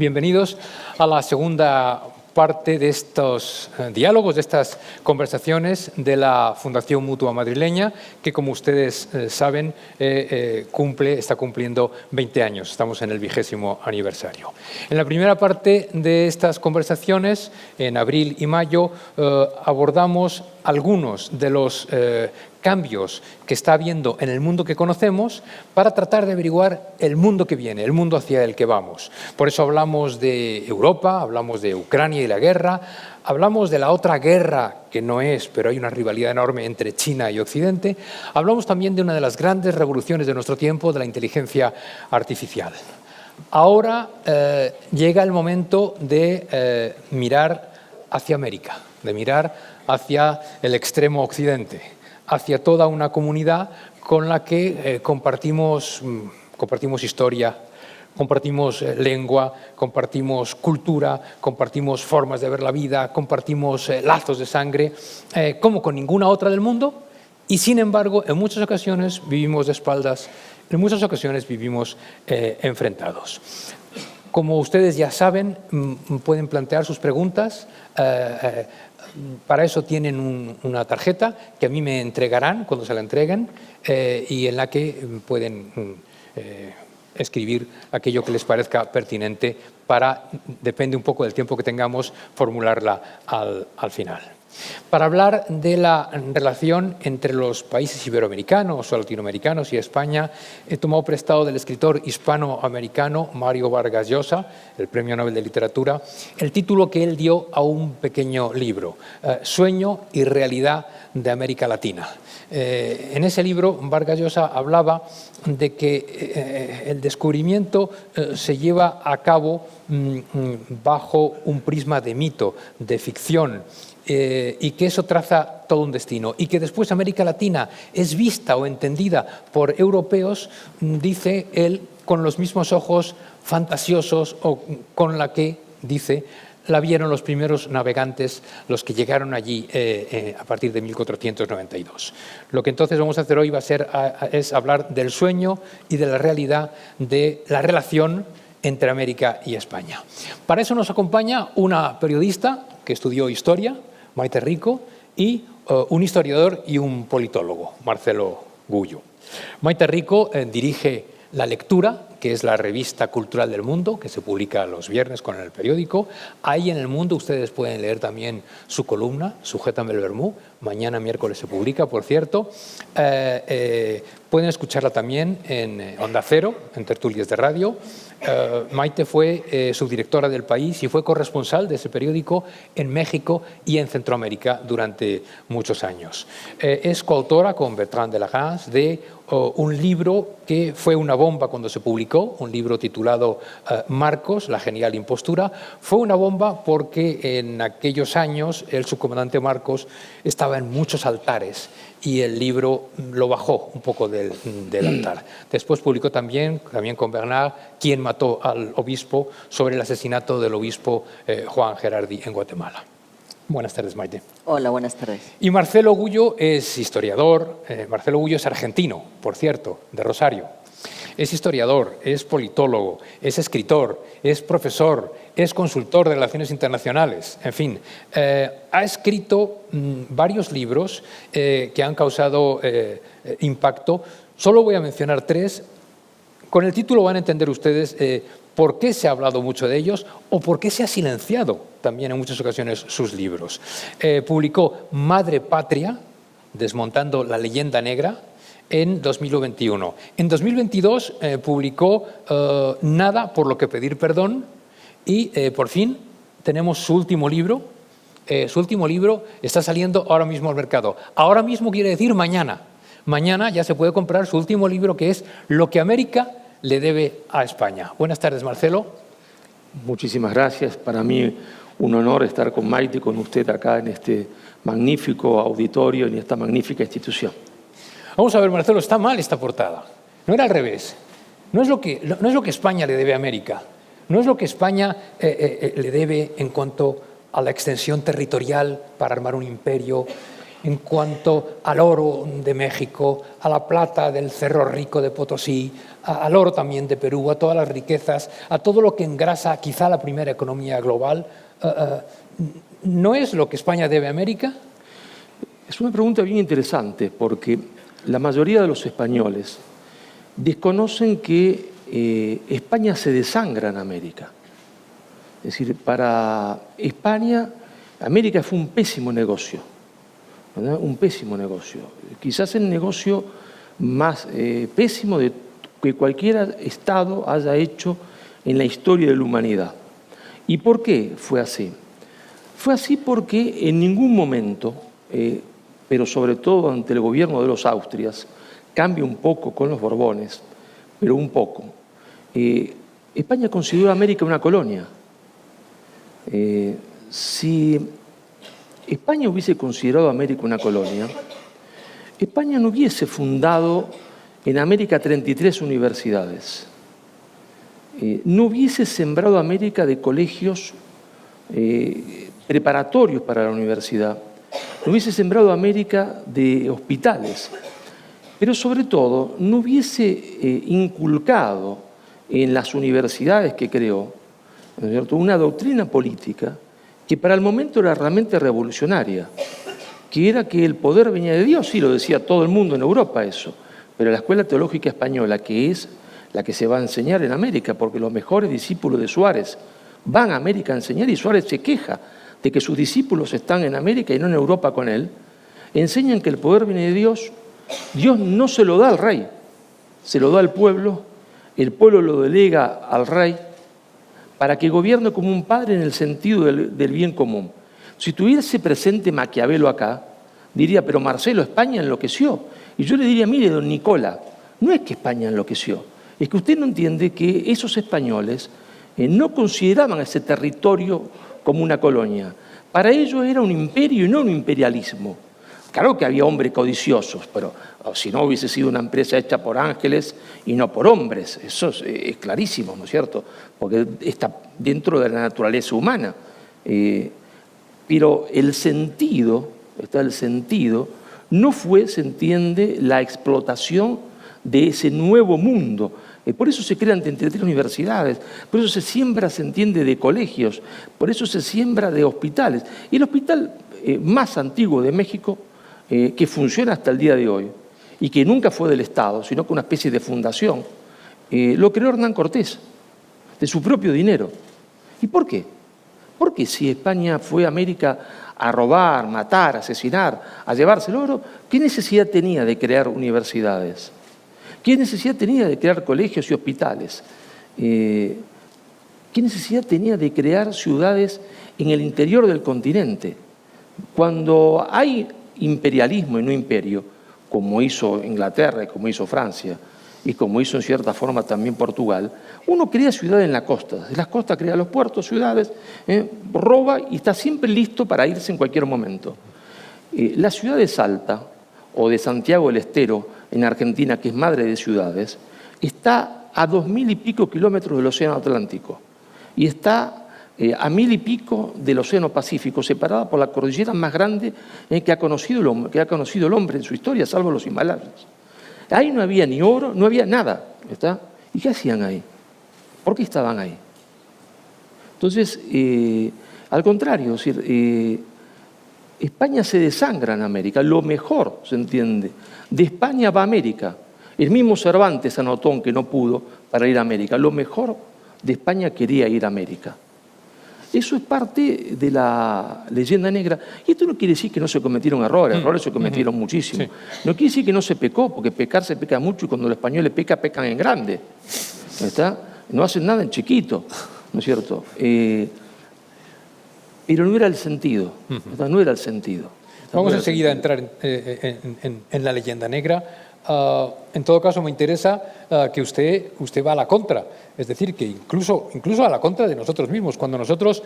Bienvenidos a la segunda parte de estos diálogos, de estas conversaciones de la Fundación Mutua Madrileña, que, como ustedes saben, está cumpliendo 20 años. Estamos en el 20º aniversario. En la primera parte de estas conversaciones, en abril y mayo, abordamos algunos de los cambios que está habiendo en el mundo que conocemos para tratar de averiguar el mundo que viene, el mundo hacia el que vamos. Por eso hablamos de Europa, hablamos de Ucrania y la guerra, hablamos de la otra guerra que no es, pero hay una rivalidad enorme entre China y Occidente. Hablamos también de una de las grandes revoluciones de nuestro tiempo, de la inteligencia artificial. Ahora llega el momento de mirar hacia América, de mirar hacia el extremo occidente, hacia toda una comunidad con la que compartimos historia, compartimos lengua, compartimos cultura, compartimos formas de ver la vida, compartimos lazos de sangre, como con ninguna otra del mundo, y sin embargo en muchas ocasiones vivimos de espaldas, en muchas ocasiones vivimos enfrentados. Como ustedes ya saben, pueden plantear sus preguntas. Para eso tienen una tarjeta que a mí me entregarán cuando se la entreguen y en la que pueden escribir aquello que les parezca pertinente para, depende un poco del tiempo que tengamos, formularla al final. Para hablar de la relación entre los países iberoamericanos o latinoamericanos y España, he tomado prestado del escritor hispanoamericano Mario Vargas Llosa, el Premio Nobel de Literatura, el título que él dio a un pequeño libro, Sueño y realidad de América Latina. En ese libro, Vargas Llosa hablaba de que el descubrimiento se lleva a cabo bajo un prisma de mito, de ficción, y que eso traza todo un destino, y que después América Latina es vista o entendida por europeos, dice él, con los mismos ojos fantasiosos o con la que, dice, la vieron los primeros navegantes, los que llegaron allí a partir de 1492. Lo que entonces vamos a hacer hoy es hablar del sueño y de la realidad de la relación entre América y España. Para eso nos acompaña una periodista que estudió historia, Maite Rico, y un historiador y un politólogo, Marcelo Gullo. Maite Rico dirige La Lectura, que es la revista cultural del Mundo, que se publica los viernes con el periódico. Ahí en El Mundo ustedes pueden leer también su columna, Sujétame el vermú. Mañana miércoles se publica, por cierto. Pueden escucharla también en Onda Cero, en tertulias de radio. Maite fue subdirectora del País y fue corresponsal de ese periódico en México y en Centroamérica durante muchos años. Es coautora con Bertrand de Lagrange de un libro que fue una bomba cuando se publicó, un libro titulado Marcos, la genial impostura. Fue una bomba porque en aquellos años el subcomandante Marcos estaba en muchos altares y el libro lo bajó un poco del altar. Después publicó también con Bernard, Quién mató al obispo, sobre el asesinato del obispo Juan Gerardi en Guatemala. Buenas tardes, Maite. Hola, buenas tardes. Y Marcelo Gullo es historiador. Marcelo Gullo es argentino, por cierto, de Rosario. Es historiador, es politólogo, es escritor, es profesor, es consultor de relaciones internacionales, en fin. Ha escrito varios libros que han causado impacto. Solo voy a mencionar 3. Con el título van a entender ustedes por qué se ha hablado mucho de ellos o por qué se ha silenciado también en muchas ocasiones sus libros. Publicó Madre Patria, desmontando la leyenda negra, en 2021. En 2022 publicó Nada por lo que pedir perdón y por fin tenemos su último libro. Su último libro está saliendo ahora mismo al mercado. Ahora mismo quiere decir mañana. Mañana ya se puede comprar su último libro, que es Lo que América le debe a España. Buenas tardes, Marcelo. Muchísimas gracias. Para mí un honor estar con Maite y con usted acá en este magnífico auditorio, en esta magnífica institución. Vamos a ver, Marcelo, está mal esta portada. No era al revés. No es lo que España le debe a América. No es lo que España le debe en cuanto a la extensión territorial para armar un imperio. en cuanto al oro de México, a la plata del Cerro Rico de Potosí, al oro también de Perú, a todas las riquezas, a todo lo que engrasa quizá la primera economía global. ¿No es lo que España debe a América? Es una pregunta bien interesante porque la mayoría de los españoles desconocen que España se desangra en América. Es decir, para España, América fue un pésimo negocio, ¿verdad? Un pésimo negocio. Quizás el negocio más pésimo de que cualquier Estado haya hecho en la historia de la humanidad. ¿Y por qué fue así? Fue así porque en ningún momento, pero sobre todo ante el gobierno de los Austrias, cambia un poco con los Borbones, pero un poco. España consideró a América una colonia. Si España hubiese considerado a América una colonia, España no hubiese fundado en América 33 universidades, no hubiese sembrado América de colegios preparatorios para la universidad, no hubiese sembrado América de hospitales, pero sobre todo no hubiese inculcado en las universidades que creó, ¿no es cierto?, una doctrina política que para el momento era realmente revolucionaria, que era que el poder venía de Dios, sí, lo decía todo el mundo en Europa eso, pero la Escuela Teológica Española, que es la que se va a enseñar en América, porque los mejores discípulos de Suárez van a América a enseñar y Suárez se queja de que sus discípulos están en América y no en Europa con él, enseñan que el poder viene de Dios. Dios no se lo da al rey, se lo da al pueblo, el pueblo lo delega al rey para que gobierne como un padre en el sentido del bien común. Si tuviese presente Maquiavelo acá, diría, pero Marcelo, España enloqueció. Y yo le diría, mire, don Nicola, no es que España enloqueció, es que usted no entiende que esos españoles no consideraban ese territorio como una colonia. Para ellos era un imperio y no un imperialismo. Claro que había hombres codiciosos, pero si no hubiese sido una empresa hecha por ángeles y no por hombres, eso es clarísimo, ¿no es cierto? Porque está dentro de la naturaleza humana. Pero el sentido, no fue, se entiende, la explotación de ese nuevo mundo. Por eso se crean 33 universidades, por eso se siembra, se entiende, de colegios, por eso se siembra de hospitales. Y el hospital más antiguo de México, que funciona hasta el día de hoy, y que nunca fue del Estado, sino que una especie de fundación, lo creó Hernán Cortés, de su propio dinero. ¿Y por qué? Porque si España fue a América a robar, matar, asesinar, a llevarse el oro, ¿qué necesidad tenía de crear universidades? ¿Qué necesidad tenía de crear colegios y hospitales? ¿Qué necesidad tenía de crear ciudades en el interior del continente? Cuando hay imperialismo y no imperio, como hizo Inglaterra y como hizo Francia, y como hizo en cierta forma también Portugal, uno crea ciudades en las costas. En las costas crea los puertos, ciudades, roba y está siempre listo para irse en cualquier momento. La ciudad de Salta o de Santiago del Estero, en Argentina, que es madre de ciudades, está a 2000 y pico kilómetros del Océano Atlántico y está a 1000 y pico del Océano Pacífico, separada por la cordillera más grande que ha conocido el hombre en su historia, salvo los Himalayas. Ahí no había ni oro, no había nada, ¿está? ¿Y qué hacían ahí? ¿Por qué estaban ahí? Entonces, al contrario, es decir, España se desangra en América, lo mejor, se entiende, de España va a América. El mismo Cervantes anotó que no pudo para ir a América. Lo mejor de España quería ir a América. Eso es parte de la leyenda negra. Y esto no quiere decir que no se cometieron errores, errores se cometieron muchísimos. Sí. No quiere decir que no se pecó, porque pecar se peca mucho y cuando los españoles pecan en grande. ¿Está? No hacen nada en chiquito, ¿no es cierto? Pero no era el sentido, ¿verdad? No era el sentido. Vamos enseguida a entrar en la leyenda negra. En todo caso, me interesa que usted va a la contra, es decir, que incluso a la contra de nosotros mismos, cuando nosotros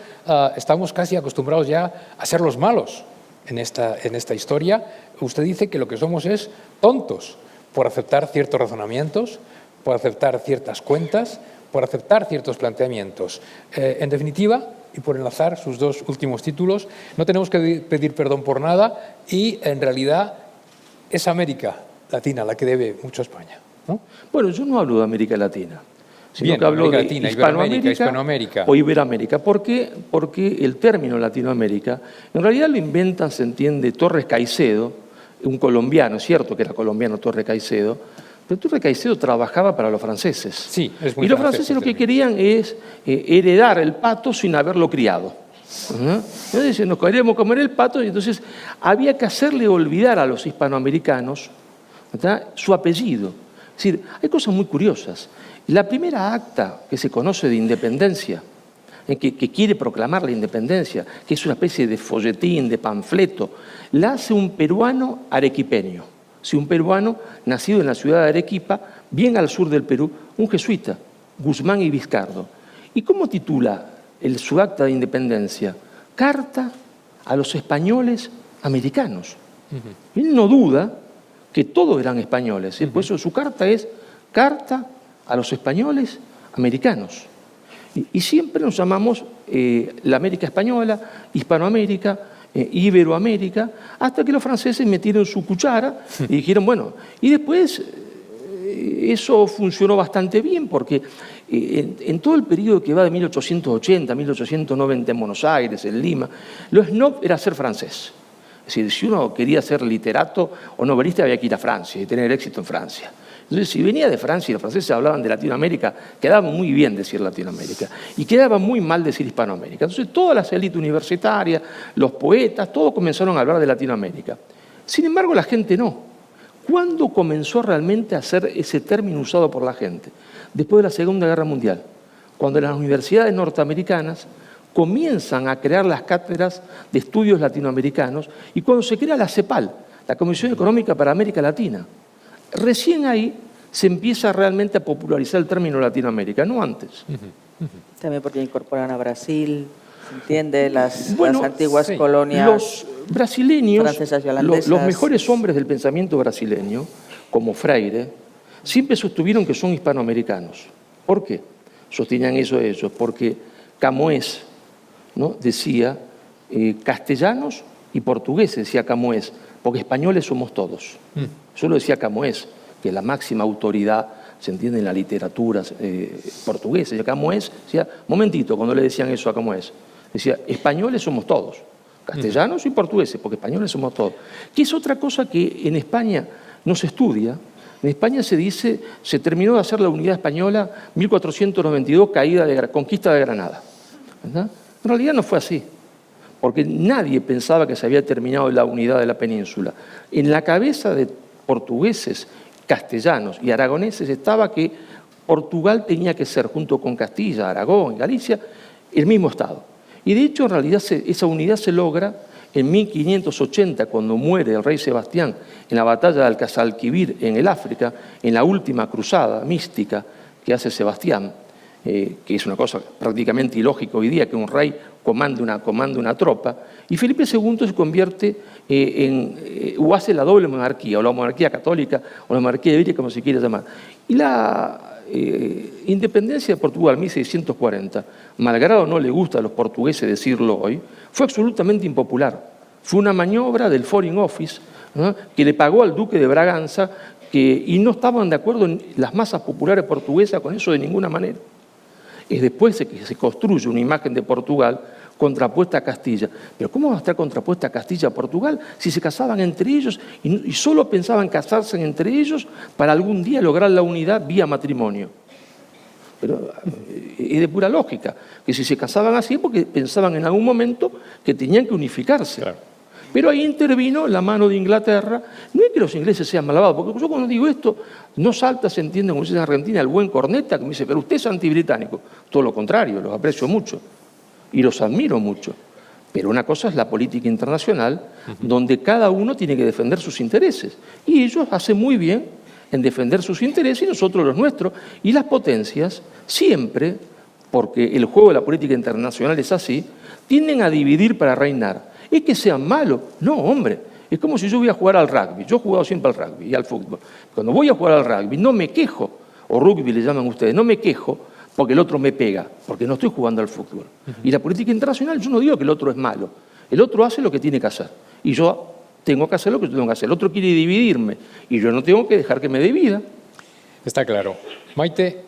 estamos casi acostumbrados ya a ser los malos en esta historia, usted dice que lo que somos es tontos por aceptar ciertos razonamientos, por aceptar ciertas cuentas, por aceptar ciertos planteamientos. En definitiva, y por enlazar sus dos últimos títulos. No tenemos que pedir perdón por nada y en realidad es América Latina la que debe mucho a España, ¿no? Bueno, yo no hablo de América Latina, sino Bien, que hablo América de Latina, Hispanoamérica, Hispanoamérica. o Iberoamérica. ¿Por qué? Porque el término Latinoamérica, en realidad lo inventan, se entiende, Torres Caicedo, un colombiano, es cierto que era colombiano Torres Caicedo, pero Torres Caicedo trabajaba para los franceses. Sí, es muy y los francés franceses lo que término. querían es heredar el pato sin haberlo criado. Entonces nos queríamos comer el pato y entonces había que hacerle olvidar a los hispanoamericanos, ¿verdad?, su apellido. Es decir, hay cosas muy curiosas. La primera acta que se conoce de independencia, que quiere proclamar la independencia, que es una especie de folletín, de panfleto, la hace un peruano arequipeño. Sí, un peruano nacido en la ciudad de Arequipa, bien al sur del Perú, un jesuita, Guzmán y Vizcardo. ¿Y cómo titula su acta de independencia? Carta a los españoles americanos. Él no duda que todos eran españoles. Por eso su carta es Carta a los españoles americanos. Y siempre nos llamamos la América Española, Hispanoamérica, Iberoamérica, hasta que los franceses metieron su cuchara y dijeron, bueno, y después eso funcionó bastante bien porque en todo el periodo que va de 1880 a 1890 en Buenos Aires, en Lima, lo snob era ser francés. Es decir, si uno quería ser literato o novelista había que ir a Francia y tener éxito en Francia. Entonces, si venía de Francia y los franceses hablaban de Latinoamérica, quedaba muy bien decir Latinoamérica y quedaba muy mal decir Hispanoamérica. Entonces, todas las élites universitarias, los poetas, todos comenzaron a hablar de Latinoamérica. Sin embargo, la gente no. ¿Cuándo comenzó realmente a ser ese término usado por la gente? Después de la Segunda Guerra Mundial, cuando las universidades norteamericanas comienzan a crear las cátedras de estudios latinoamericanos y cuando se crea la CEPAL, la Comisión Económica para América Latina. Recién ahí se empieza realmente a popularizar el término Latinoamérica, no antes. También porque incorporan a Brasil, ¿se entiende? Las antiguas sí. colonias Los brasileños, francesas y holandesas. los mejores hombres del pensamiento brasileño, como Freire, siempre sostuvieron que son hispanoamericanos. ¿Por qué? Sostenían eso ellos, porque Camões, ¿no?, decía castellanos y portugueses, decía Camões, porque españoles somos todos. Eso lo decía Camões, que es la máxima autoridad, se entiende, en la literatura portuguesa. Y Camões decía, momentito, cuando le decían eso a Camões, decía, españoles somos todos, castellanos y portugueses, porque españoles somos todos. Que es otra cosa que en España no se estudia. En España se dice, se terminó de hacer la unidad española 1492, conquista de Granada. ¿Verdad? En realidad no fue así, porque nadie pensaba que se había terminado la unidad de la península. En la cabeza de portugueses, castellanos y aragoneses estaba que Portugal tenía que ser, junto con Castilla, Aragón y Galicia, el mismo Estado. Y de hecho, en realidad, esa unidad se logra en 1580, cuando muere el rey Sebastián en la batalla de Alcazalquivir en el África, en la última cruzada mística que hace Sebastián, que es una cosa prácticamente ilógica hoy día, que un rey comande una tropa, y Felipe II se convierte o hace la doble monarquía, o la monarquía católica, o la monarquía ibérica, como se quiera llamar. Y la independencia de Portugal, 1640, malgrado no le gusta a los portugueses decirlo hoy, fue absolutamente impopular. Fue una maniobra del Foreign Office, ¿no?, que le pagó al duque de Braganza, y no estaban de acuerdo en las masas populares portuguesas con eso de ninguna manera. Es después que se construye una imagen de Portugal contrapuesta a Castilla. Pero ¿cómo va a estar contrapuesta a Castilla a Portugal si se casaban entre ellos y solo pensaban casarse entre ellos para algún día lograr la unidad vía matrimonio? Pero es de pura lógica, que si se casaban así es porque pensaban en algún momento que tenían que unificarse. Claro. Pero ahí intervino la mano de Inglaterra. No es que los ingleses sean malvados, porque yo cuando digo esto, no salta, se entiende, como se dice en Argentina, el buen corneta, que me dice, pero usted es antibritánico. Todo lo contrario, los aprecio mucho y los admiro mucho. Pero una cosa es la política internacional, donde cada uno tiene que defender sus intereses. Y ellos hacen muy bien en defender sus intereses y nosotros los nuestros. Y las potencias siempre, porque el juego de la política internacional es así, tienden a dividir para reinar. ¿Es que sean malos? No, hombre. Es como si yo voy a jugar al rugby. Yo he jugado siempre al rugby y al fútbol. Cuando voy a jugar al rugby no me quejo, o rugby le llaman ustedes, no me quejo porque el otro me pega, porque no estoy jugando al fútbol. Y la política internacional, yo no digo que el otro es malo, el otro hace lo que tiene que hacer y yo tengo que hacer lo que yo tengo que hacer. El otro quiere dividirme y yo no tengo que dejar que me divida. Está claro. Maite,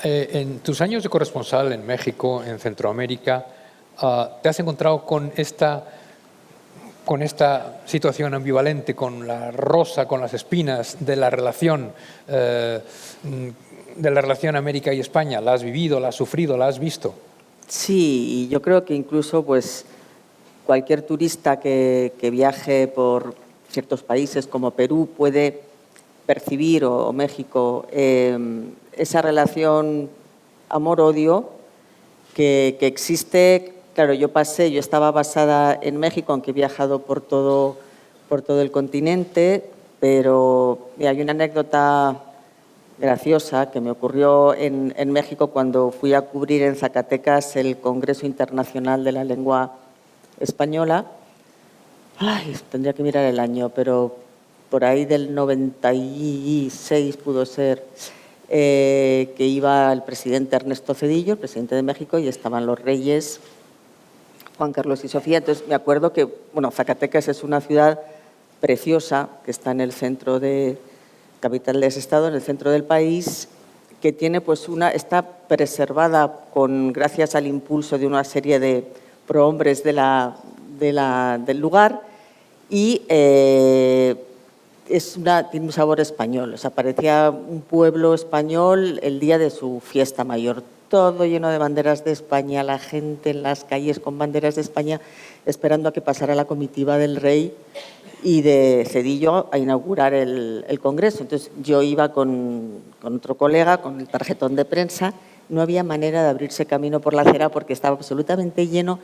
en tus años de corresponsal en México, en Centroamérica, ¿te has encontrado con esta situación ambivalente, con la rosa, con las espinas de la relación América y España? ¿La has vivido, la has sufrido, la has visto? Sí, y yo creo que incluso pues, cualquier turista que viaje por ciertos países como Perú puede percibir, o México, esa relación amor-odio que existe. Claro, yo estaba basada en México, aunque he viajado por todo el continente, pero hay una anécdota graciosa que me ocurrió en México cuando fui a cubrir en Zacatecas el Congreso Internacional de la Lengua Española. Ay, tendría que mirar el año, pero por ahí del 96 pudo ser, que iba el presidente Ernesto Zedillo, el presidente de México, y estaban los reyes Juan Carlos y Sofía. Entonces me acuerdo que, bueno, Zacatecas es una ciudad preciosa que está en el centro capital de ese estado, en el centro del país, que tiene pues está preservada gracias al impulso de una serie de prohombres del lugar, y tiene un sabor español. O sea, parecía un pueblo español el día de su fiesta mayor. Todo lleno de banderas de España, la gente en las calles con banderas de España, esperando a que pasara la comitiva del rey y de Zedillo a inaugurar el Congreso. Entonces yo iba con otro colega, con el tarjetón de prensa. No había manera de abrirse camino por la acera porque estaba absolutamente lleno,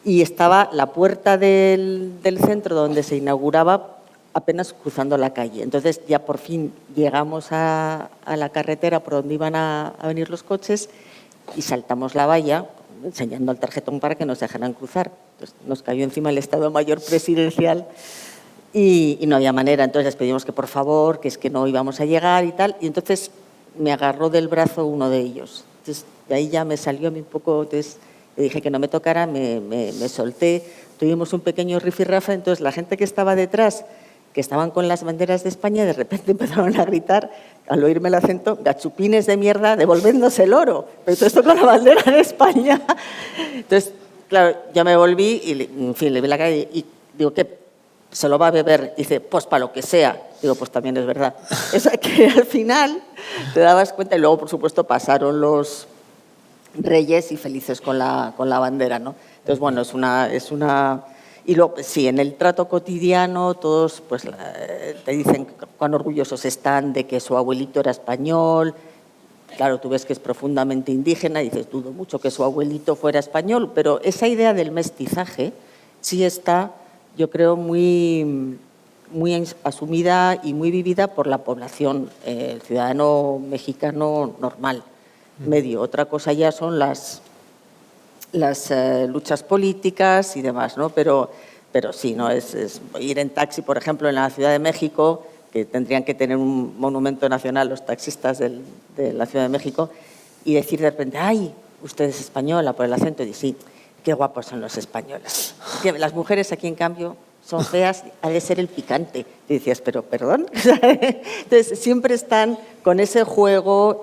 y estaba la puerta del centro donde se inauguraba apenas cruzando la calle. Entonces ya por fin llegamos a la carretera por donde iban a venir los coches y saltamos la valla, enseñando el tarjetón para que nos dejaran cruzar. Entonces nos cayó encima el Estado Mayor Presidencial y no había manera. Entonces les pedimos que por favor, que es que no íbamos a llegar y tal. Y entonces me agarró del brazo uno de ellos. Entonces de ahí ya me salió a mí un poco, entonces le dije que no me tocara, me solté. Tuvimos un pequeño rifirrafe, entonces la gente que estaba detrás, que estaban con las banderas de España, de repente empezaron a gritar, al oírme el acento, gachupines de mierda, devolvéndose el oro. Pero todo esto con la bandera de España. Entonces, claro, ya me volví y, en fin, le vi la cara y digo, ¿qué? ¿Se lo va a beber? Dice, pues para lo que sea. Digo, pues también es verdad. O sea, que al final te dabas cuenta, y luego, por supuesto, pasaron los reyes y felices con la bandera, ¿no? Entonces, bueno, es una y luego, sí, en el trato cotidiano todos pues, te dicen cuán orgullosos están de que su abuelito era español. Claro, tú ves que es profundamente indígena y dices, dudo mucho que su abuelito fuera español, pero esa idea del mestizaje sí está, yo creo, muy asumida y muy vivida por la población, el ciudadano mexicano normal, medio. Otra cosa ya son las luchas políticas y demás, ¿no? Pero sí, ¿no? Es ir en taxi, por ejemplo, en la Ciudad de México, que tendrían que tener un monumento nacional los taxistas de la Ciudad de México, y decir de repente, ¡ay, usted es española! Por el acento, y sí, qué guapos son los españoles. Las mujeres aquí, en cambio, son feas, ha de ser el picante. Y decías, pero perdón. Entonces, siempre están con ese juego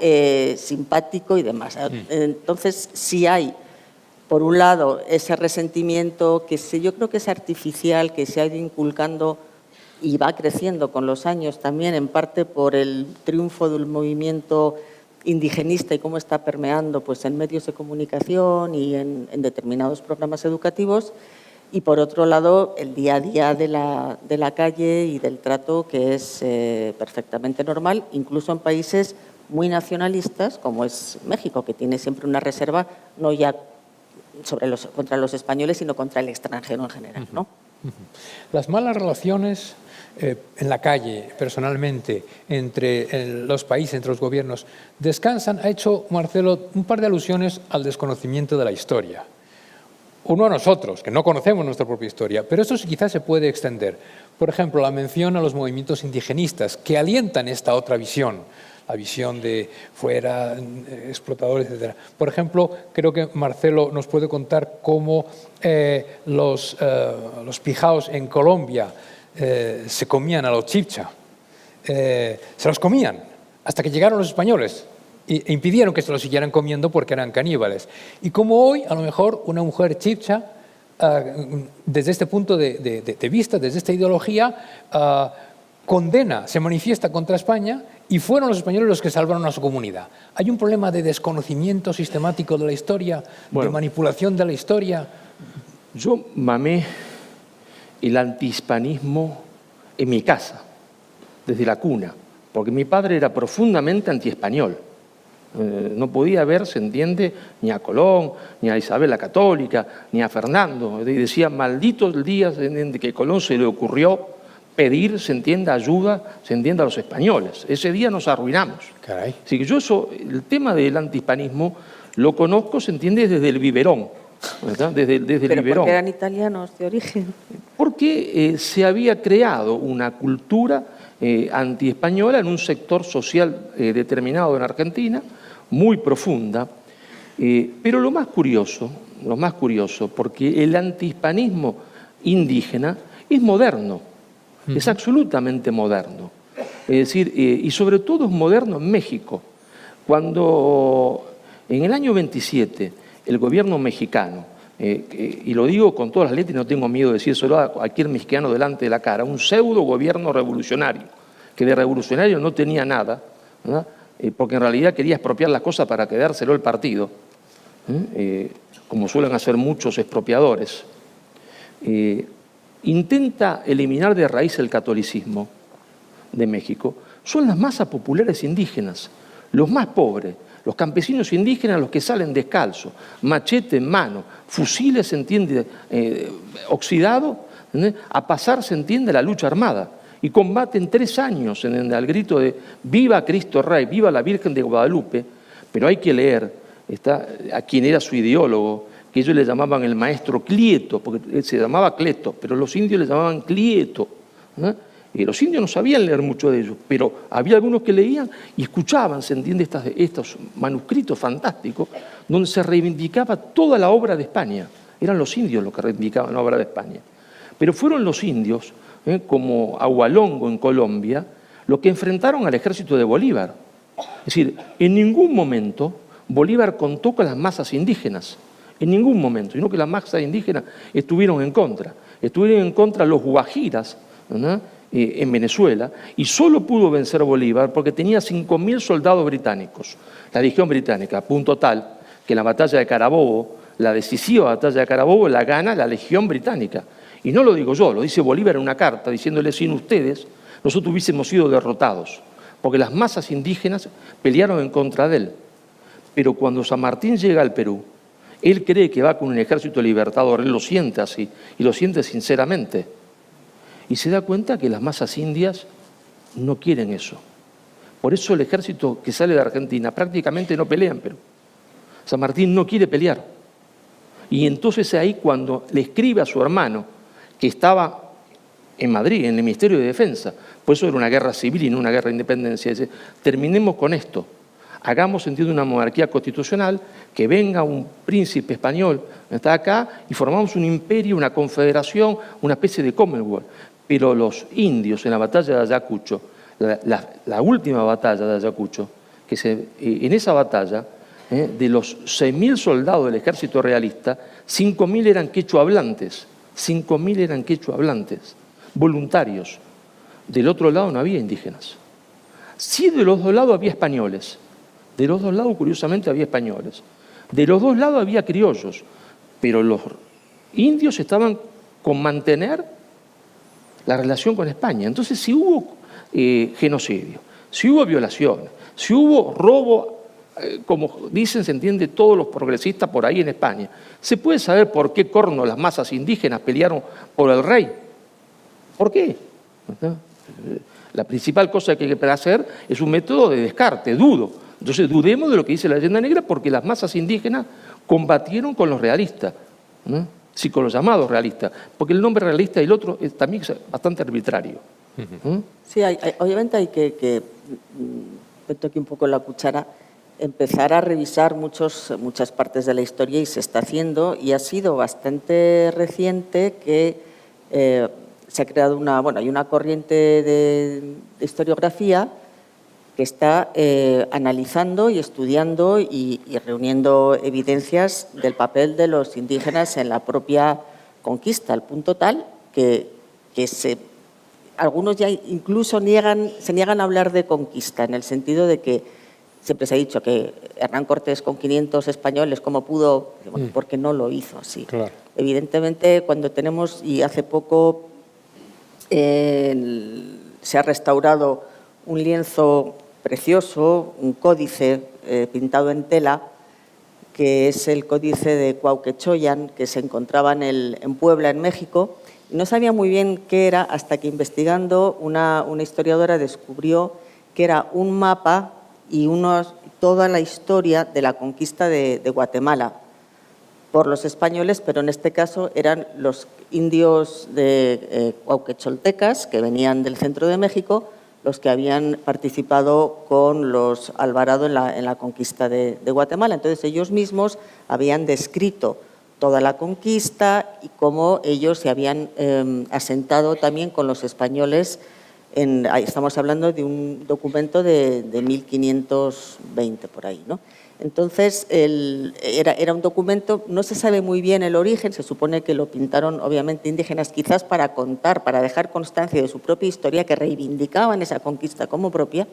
simpático y demás. Entonces, sí hay, por un lado, ese resentimiento que yo creo que es artificial, que se ha ido inculcando y va creciendo con los años también, en parte por el triunfo del movimiento indigenista y cómo está permeando pues, en medios de comunicación y en determinados programas educativos. Y por otro lado, el día a día de la calle y del trato, que es perfectamente normal, incluso en países muy nacionalistas, como es México, que tiene siempre una reserva, no ya contra los españoles, sino contra el extranjero en general, ¿no? Las malas relaciones en la calle, personalmente, entre los países, entre los gobiernos, descansan. Ha hecho Marcelo un par de alusiones al desconocimiento de la historia. Uno a nosotros, que no conocemos nuestra propia historia, pero eso quizás se puede extender. Por ejemplo, la mención a los movimientos indigenistas que alientan esta otra visión, a visión de fuera, explotadores, etc. Por ejemplo, creo que Marcelo nos puede contar cómo los pijaos en Colombia se comían a los chibcha. Se los comían hasta que llegaron los españoles e impidieron que se los siguieran comiendo porque eran caníbales. Y como hoy, a lo mejor, una mujer chibcha, desde este punto de vista, desde esta ideología, condena, se manifiesta contra España y fueron los españoles los que salvaron a su comunidad. ¿Hay un problema de desconocimiento sistemático de la historia, de manipulación de la historia? Yo mamé el antihispanismo en mi casa, desde la cuna, porque mi padre era profundamente antiespañol. No podía ver, se entiende, ni a Colón, ni a Isabel la Católica, ni a Fernando. Y decía, maldito el día en que Colón se le ocurrió pedir, se entiende, ayuda, se entiende, a los españoles. Ese día nos arruinamos. Caray. Así que yo el tema del antihispanismo lo conozco, se entiende, desde el biberón. ¿Verdad? Desde el biberón. ¿Pero porque eran italianos de origen? Porque se había creado una cultura antiespañola en un sector social determinado en Argentina, muy profunda, pero lo más curioso, porque el antihispanismo indígena es moderno, es absolutamente moderno. Es decir, y sobre todo es moderno en México. Cuando en el año 27 el gobierno mexicano, y lo digo con todas las letras y no tengo miedo de decírselo a cualquier mexicano delante de la cara, un pseudo gobierno revolucionario, que de revolucionario no tenía nada, ¿verdad? Porque en realidad quería expropiar las cosas para quedárselo el partido, como suelen hacer muchos expropiadores. Intenta eliminar de raíz el catolicismo de México. Son las masas populares indígenas, los más pobres, los campesinos indígenas, los que salen descalzos, machete en mano, fusiles, se entiende, oxidado, a pasar, se entiende, la lucha armada. Y combaten 3 años al grito de ¡Viva Cristo Rey! ¡Viva la Virgen de Guadalupe! Pero hay que leer a quien era su ideólogo, que ellos le llamaban el maestro Clieto, porque se llamaba Cleto, pero los indios le llamaban Clieto. Y los indios no sabían leer mucho de ellos, pero había algunos que leían y escuchaban, se entiende, estos manuscritos fantásticos, donde se reivindicaba toda la obra de España. Eran los indios los que reivindicaban la obra de España. Pero fueron los indios, como Agualongo en Colombia, los que enfrentaron al ejército de Bolívar. Es decir, en ningún momento Bolívar contó con las masas indígenas, en ningún momento, sino que las masas indígenas estuvieron en contra. Estuvieron en contra los guajiras, ¿no? En Venezuela, y solo pudo vencer a Bolívar porque tenía 5.000 soldados británicos, la Legión Británica, a punto tal que en la batalla de Carabobo, la decisiva batalla de Carabobo, la gana la Legión Británica. Y no lo digo yo, lo dice Bolívar en una carta diciéndole: sin ustedes nosotros hubiésemos sido derrotados, porque las masas indígenas pelearon en contra de él. Pero cuando San Martín llega al Perú, él cree que va con un ejército libertador, él lo siente así, y lo siente sinceramente. Y se da cuenta que las masas indias no quieren eso. Por eso el ejército que sale de Argentina prácticamente no pelea en Perú. San Martín no quiere pelear. Y entonces ahí cuando le escribe a su hermano, que estaba en Madrid, en el Ministerio de Defensa, pues eso era una guerra civil y no una guerra de independencia, dice: terminemos con esto, hagamos, entiendo, una monarquía constitucional, que venga un príncipe español, está acá, y formamos un imperio, una confederación, una especie de Commonwealth. Pero los indios en la batalla de Ayacucho, la última batalla de Ayacucho, en esa batalla, de los 6.000 soldados del ejército realista, 5.000 eran quechua hablantes, 5.000 eran quechua hablantes, voluntarios. Del otro lado no había indígenas. Sí, de los dos lados había españoles. De los dos lados, curiosamente, había españoles. De los dos lados había criollos. Pero los indios estaban con mantener la relación con España. Entonces, si hubo genocidio, si hubo violación, si hubo robo, como dicen, se entiende, todos los progresistas por ahí en España, ¿se puede saber por qué corno las masas indígenas pelearon por el rey? ¿Por qué? La principal cosa que hay que hacer es un método de descarte, dudo. Entonces, dudemos de lo que dice la leyenda negra, porque las masas indígenas combatieron con los realistas, ¿no? Sí, con los llamados realistas, porque el nombre realista y el otro también es bastante arbitrario. Sí, obviamente hay que meto aquí un poco la cuchara, empezar a revisar muchas partes de la historia, y se está haciendo, y ha sido bastante reciente que se ha creado hay una corriente de historiografía que está analizando y estudiando y reuniendo evidencias del papel de los indígenas en la propia conquista, al punto tal que algunos ya incluso se niegan a hablar de conquista, en el sentido de que siempre se ha dicho que Hernán Cortés con 500 españoles, ¿cómo pudo? Bueno, porque no lo hizo así. Claro. Evidentemente, cuando tenemos, y hace poco se ha restaurado un lienzo precioso, un códice pintado en tela, que es el códice de Cuauhtémoc, que se encontraba en Puebla, en México. No sabía muy bien qué era hasta que, investigando, una historiadora descubrió que era un mapa y toda la historia de la conquista de Guatemala por los españoles, pero en este caso eran los indios de cuauhquetoltecas, que venían del centro de México, los que habían participado con los Alvarado en la conquista de Guatemala. Entonces, ellos mismos habían descrito toda la conquista y cómo ellos se habían asentado también con los españoles. Estamos hablando de un documento de 1520, por ahí, ¿no? Entonces, era un documento, no se sabe muy bien el origen, se supone que lo pintaron obviamente indígenas, quizás para dejar constancia de su propia historia, que reivindicaban esa conquista como propia,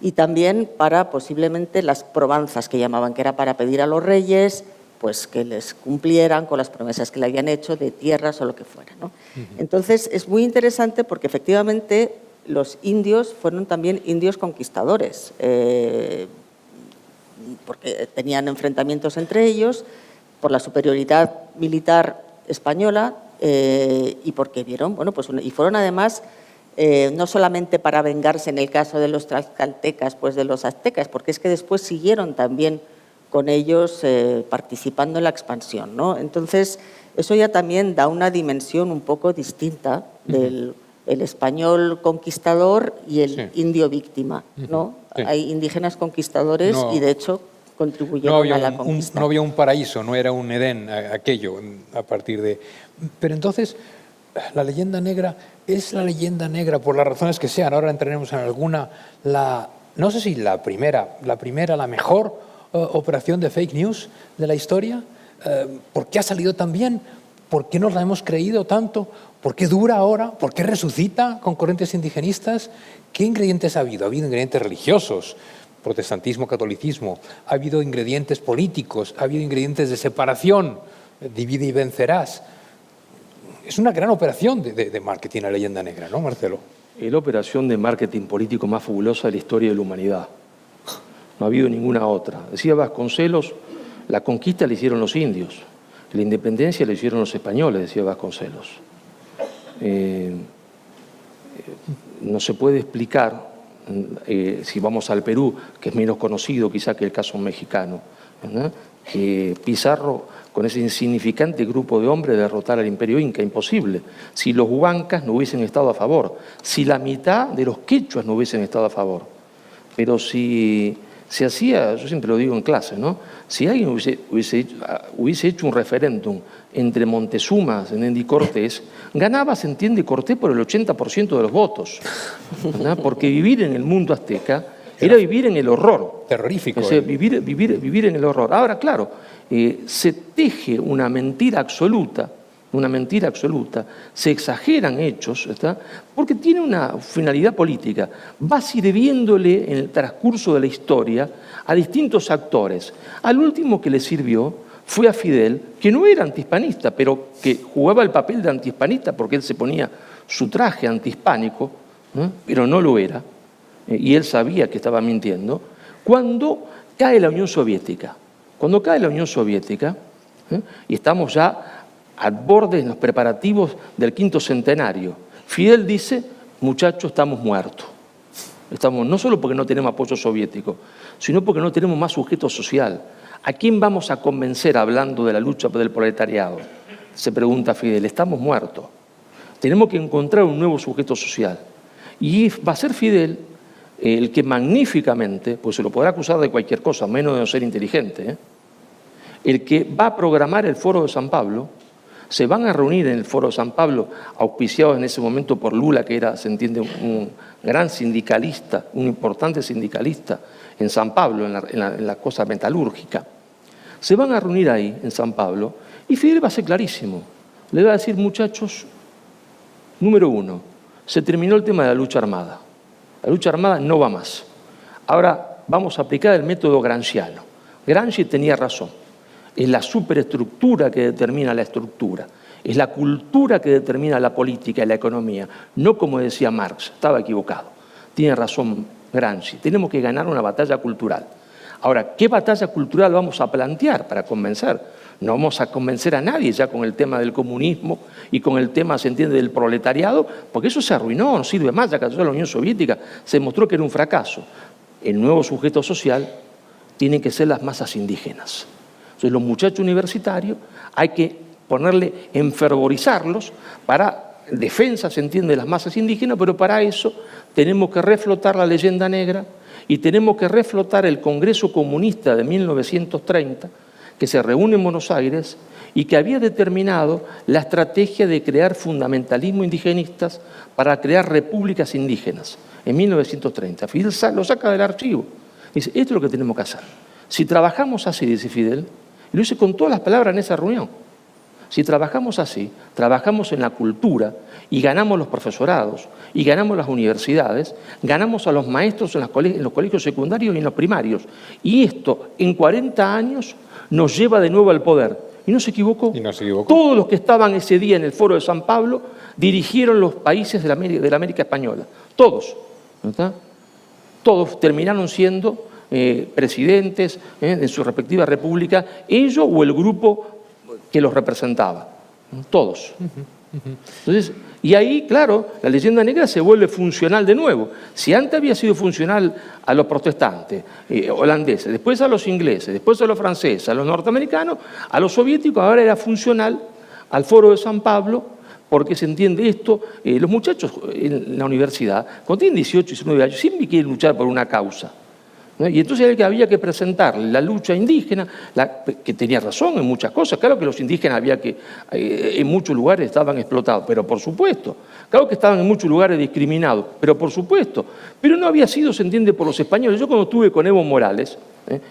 y también para posiblemente las probanzas que llamaban, que era para pedir a los reyes pues que les cumplieran con las promesas que le habían hecho de tierras o lo que fuera, ¿no? Entonces, es muy interesante porque efectivamente los indios fueron también indios conquistadores, porque tenían enfrentamientos entre ellos por la superioridad militar española y porque vieron, bueno, pues, y fueron además no solamente para vengarse en el caso de los tlaxcaltecas, pues de los aztecas, porque es que después siguieron también con ellos participando en la expansión, ¿no? Entonces, eso ya también da una dimensión un poco distinta del español conquistador y el indio víctima, ¿no? Sí. Hay indígenas conquistadores y, de hecho, contribuyeron a la conquista. No había un paraíso, no era un Edén aquello a partir de... Pero entonces, la leyenda negra es la leyenda negra por las razones que sean. Ahora entraremos en alguna, no sé si la mejor operación de fake news de la historia. ¿Por qué ha salido tan bien? ¿Por qué nos la hemos creído tanto? ¿Por qué dura ahora? ¿Por qué resucita con corrientes indigenistas? ¿Qué ingredientes ha habido? Ha habido ingredientes religiosos, protestantismo, catolicismo, ha habido ingredientes políticos, ha habido ingredientes de separación, divide y vencerás. Es una gran operación de marketing la leyenda negra, ¿no, Marcelo? Es la operación de marketing político más fabulosa de la historia de la humanidad. No ha habido ninguna otra. Decía Vasconcelos, la conquista la hicieron los indios, la independencia la hicieron los españoles, decía Vasconcelos. No se puede explicar, si vamos al Perú, que es menos conocido quizá que el caso mexicano, ¿no?, que Pizarro, con ese insignificante grupo de hombres, derrotara al imperio inca. Imposible. Si los huancas no hubiesen estado a favor, si la mitad de los quechuas no hubiesen estado a favor. Pero si se hacía, yo siempre lo digo en clase, ¿no?, si alguien hubiese hecho un referéndum entre Montezuma, Menéndez y Cortés, ganaba, se entiende, Cortés por el 80% de los votos, ¿no?, porque vivir en el mundo azteca era vivir en el horror. Terrorífico. O sea, vivir en el horror. Ahora, claro, se teje una mentira absoluta, se exageran hechos, ¿está?, porque tiene una finalidad política. Va sirviéndole en el transcurso de la historia a distintos actores. Al último que le sirvió fue a Fidel, que no era antihispanista, pero que jugaba el papel de antihispanista porque él se ponía su traje antihispánico, ¿no?, pero no lo era, y él sabía que estaba mintiendo, cuando cae la Unión Soviética. Cuando cae la Unión Soviética, y estamos ya al borde de los preparativos del 5º centenario, Fidel dice: muchachos, estamos muertos. No solo porque no tenemos apoyo soviético, sino porque no tenemos más sujeto social. ¿A quién vamos a convencer hablando de la lucha del proletariado? Se pregunta Fidel. Estamos muertos. Tenemos que encontrar un nuevo sujeto social. Y va a ser Fidel el que magníficamente, pues se lo podrá acusar de cualquier cosa, menos de no ser inteligente, el que va a programar el Foro de San Pablo, se van a reunir en el Foro de San Pablo, auspiciados en ese momento por Lula, que era, se entiende, un gran sindicalista, un importante sindicalista en San Pablo, en la cosa metalúrgica. Se van a reunir ahí, en San Pablo, y Fidel va a ser clarísimo. Le va a decir, muchachos, número uno, se terminó el tema de la lucha armada. La lucha armada no va más. Ahora vamos a aplicar el método gramsciano. Gramsci tenía razón. Es la superestructura que determina la estructura. Es la cultura que determina la política y la economía. No como decía Marx, estaba equivocado. Tiene razón Gramsci. Tenemos que ganar una batalla cultural. Ahora, ¿qué batalla cultural vamos a plantear para convencer? No vamos a convencer a nadie ya con el tema del comunismo y con el tema, se entiende, del proletariado, porque eso se arruinó, no sirve más, ya cayó la Unión Soviética, se mostró que era un fracaso. El nuevo sujeto social tienen que ser las masas indígenas. Entonces, los muchachos universitarios hay que ponerle, enfervorizarlos para defensa, se entiende, de las masas indígenas, pero para eso tenemos que reflotar la leyenda negra y tenemos que reflotar el Congreso Comunista de 1930, que se reúne en Buenos Aires y que había determinado la estrategia de crear fundamentalismo indigenistas para crear repúblicas indígenas en 1930. Fidel lo saca del archivo. Dice, esto es lo que tenemos que hacer. Si trabajamos así, dice Fidel, y lo dice con todas las palabras en esa reunión, si trabajamos así, trabajamos en la cultura y ganamos los profesorados y ganamos las universidades, ganamos a los maestros en los colegios secundarios y en los primarios. Y esto, en 40 años, nos lleva de nuevo al poder. Y no se equivocó. Y no se equivocó. Todos los que estaban ese día en el Foro de San Pablo dirigieron los países de la América Española. Todos. ¿Verdad? Todos terminaron siendo presidentes de su respectiva república, ellos o el grupo que los representaba. Todos. Entonces, y ahí, claro, la leyenda negra se vuelve funcional de nuevo. Si antes había sido funcional a los protestantes, holandeses, después a los ingleses, después a los franceses, a los norteamericanos, a los soviéticos, ahora era funcional al Foro de San Pablo, porque se entiende esto, los muchachos en la universidad, cuando tienen 18 y 19 años, siempre quieren luchar por una causa. ¿No? Y entonces había que presentarle la lucha indígena, que tenía razón en muchas cosas. Claro que los indígenas en muchos lugares estaban explotados, pero por supuesto. Claro que estaban en muchos lugares discriminados, pero por supuesto. Pero no había sido, se entiende, por los españoles. Yo cuando estuve con Evo Morales,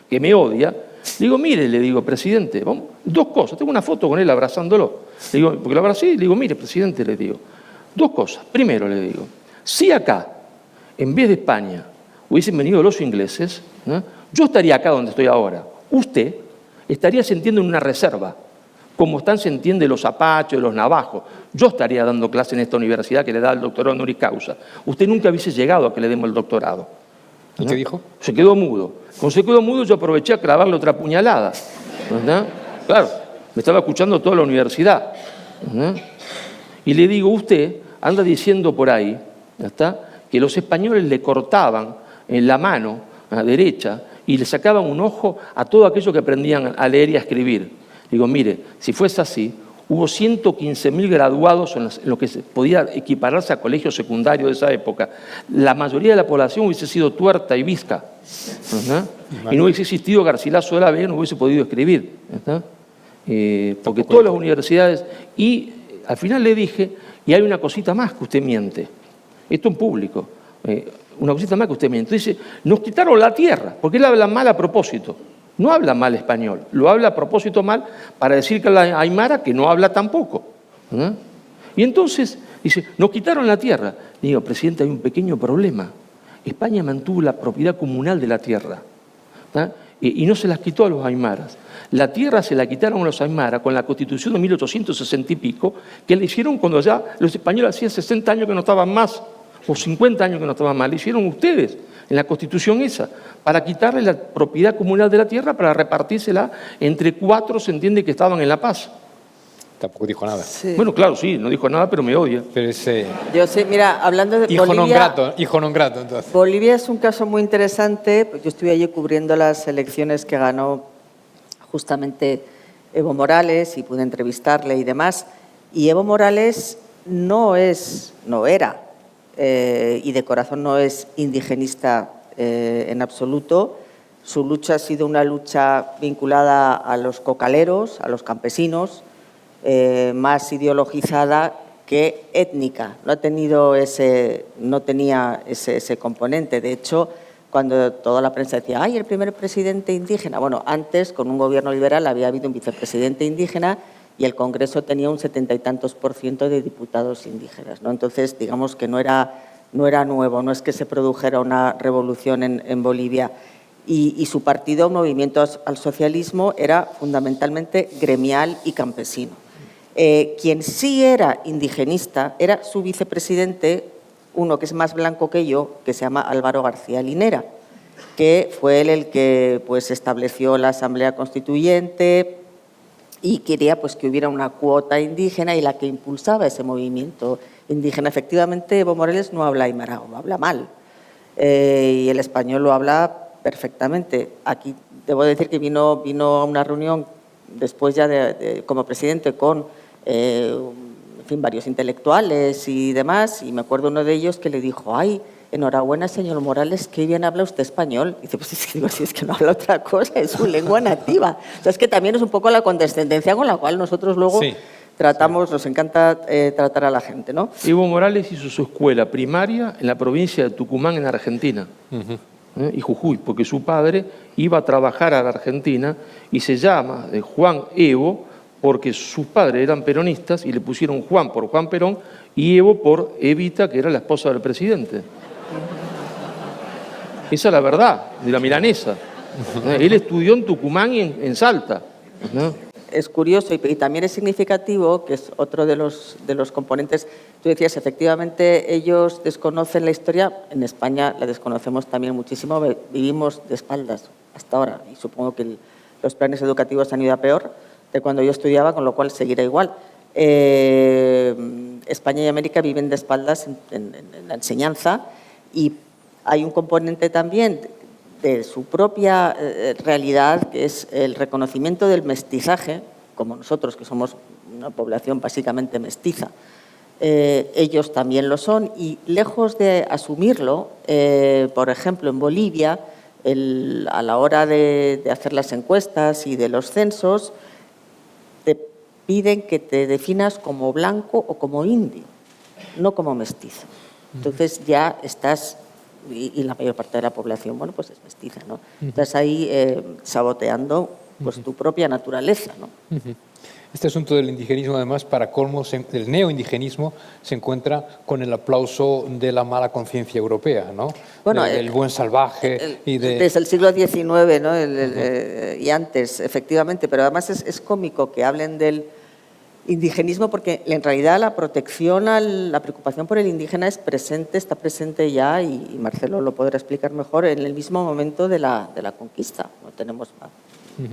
que me odia, digo, mire, le digo, presidente, vamos, dos cosas. Tengo una foto con él abrazándolo. Le digo, porque lo abracé y le digo, mire, presidente, le digo, dos cosas. Primero, le digo, si acá, en vez de España, hubiesen venido los ingleses, ¿no? Yo estaría acá donde estoy ahora. Usted estaría, se entiende, en una reserva, como están, se entiende, los apaches, los navajos. Yo estaría dando clase en esta universidad que le da el doctorado honoris causa. Usted nunca hubiese llegado a que le demos el doctorado. ¿Y qué dijo? Se quedó mudo. Cuando se quedó mudo, yo aproveché a clavarle otra puñalada. ¿No? Claro, me estaba escuchando toda la universidad. ¿No? Y le digo, usted anda diciendo por ahí, ¿está?, que los españoles le cortaban en la mano a la derecha y le sacaban un ojo a todo aquello que aprendían a leer y a escribir. Digo, mire, si fuese así, hubo 115.000 graduados en lo que podía equipararse a colegios secundarios de esa época. La mayoría de la población hubiese sido tuerta y bizca, ¿no? Y no hubiese existido Garcilaso de la Vega, no hubiese podido escribir, ¿no? Porque todas las universidades... Y al final le dije, y hay una cosita más que usted miente, esto en público, una cosita más que usted miente. Dice, nos quitaron la tierra, porque él habla mal a propósito. No habla mal español, lo habla a propósito mal para decir que la aymara que no habla tampoco. ¿No? Y entonces dice, nos quitaron la tierra. Le digo, presidente, hay un pequeño problema. España mantuvo la propiedad comunal de la tierra, ¿no? Y no se las quitó a los aymaras. La tierra se la quitaron a los aymaras con la Constitución de 1860 y pico, que le hicieron cuando ya los españoles hacían 60 años que no estaban más, o 50 años que no estaban más. Le hicieron ustedes en la Constitución esa, para quitarle la propiedad comunal de la tierra, para repartírsela entre 4, se entiende, que estaban en La Paz. Tampoco dijo nada. Sí. Bueno, claro, sí, no dijo nada, pero me odia. Pero es Yo sé, mira, hablando de hijo Bolivia, non grato, entonces. Bolivia es un caso muy interesante. Yo estuve allí cubriendo las elecciones que ganó justamente Evo Morales y pude entrevistarle y demás. Y Evo Morales no era y de corazón no es indigenista en absoluto. Su lucha ha sido una lucha vinculada a los cocaleros, a los campesinos, más ideologizada que étnica. No tenía ese componente. De hecho, cuando toda la prensa decía, ¡ay, el primer presidente indígena! Bueno, antes, con un gobierno liberal, había habido un vicepresidente indígena y el Congreso tenía un 70 y tantos % de diputados indígenas, ¿no? Entonces, digamos que no era nuevo, no es que se produjera una revolución en Bolivia. Y su partido, Movimiento al Socialismo, era fundamentalmente gremial y campesino. Quien sí era indigenista era su vicepresidente, uno que es más blanco que yo, que se llama Álvaro García Linera, que fue él el que pues, estableció la Asamblea Constituyente y quería pues, que hubiera una cuota indígena y la que impulsaba ese movimiento indígena. Efectivamente, Evo Morales no habla aymara, lo habla mal, y el español lo habla perfectamente. Aquí debo decir que vino a una reunión después ya como presidente con en fin, varios intelectuales y demás, y me acuerdo uno de ellos que le dijo, ¡ay, enhorabuena, señor Morales, qué bien habla usted español! Y dice, pues es que no habla otra cosa, es su lengua nativa. O sea, es que también es un poco la condescendencia con la cual nosotros luego tratamos, nos encanta tratar a la gente, ¿no? Evo Morales hizo su escuela primaria en la provincia de Tucumán, en Argentina. Y Jujuy, porque su padre iba a trabajar a la Argentina y se llama Juan Evo porque sus padres eran peronistas y le pusieron Juan por Juan Perón y Evo por Evita, que era la esposa del presidente. Esa es la verdad, de la milanesa. Él estudió en Tucumán y en Salta. Es curioso y también es significativo, que es otro de los componentes. Tú decías, efectivamente, ellos desconocen la historia. En España la desconocemos también muchísimo. Vivimos de espaldas hasta ahora y supongo que los planes educativos han ido a peor de cuando yo estudiaba, con lo cual seguirá igual. España y América viven de espaldas en la enseñanza y hay un componente también de su propia realidad, que es el reconocimiento del mestizaje, como nosotros, que somos una población básicamente mestiza. Ellos también lo son y lejos de asumirlo, por ejemplo, en Bolivia, a la hora de hacer las encuestas y de los censos, te piden que te definas como blanco o como indio, no como mestizo. Entonces ya estás, y la mayor parte de la población, bueno, pues es mestiza, ¿no? Estás ahí saboteando pues, tu propia naturaleza, ¿no? Este asunto del indigenismo, además, para colmo, el neoindigenismo se encuentra con el aplauso de la mala conciencia europea, ¿no? Bueno, el buen salvaje. Desde el siglo XIX, ¿no? Y antes, efectivamente, pero además es cómico que hablen del indigenismo porque en realidad la protección, la preocupación por el indígena es presente, está presente ya, y Marcelo lo podrá explicar mejor, en el mismo momento de la conquista. ¿No? Tenemos a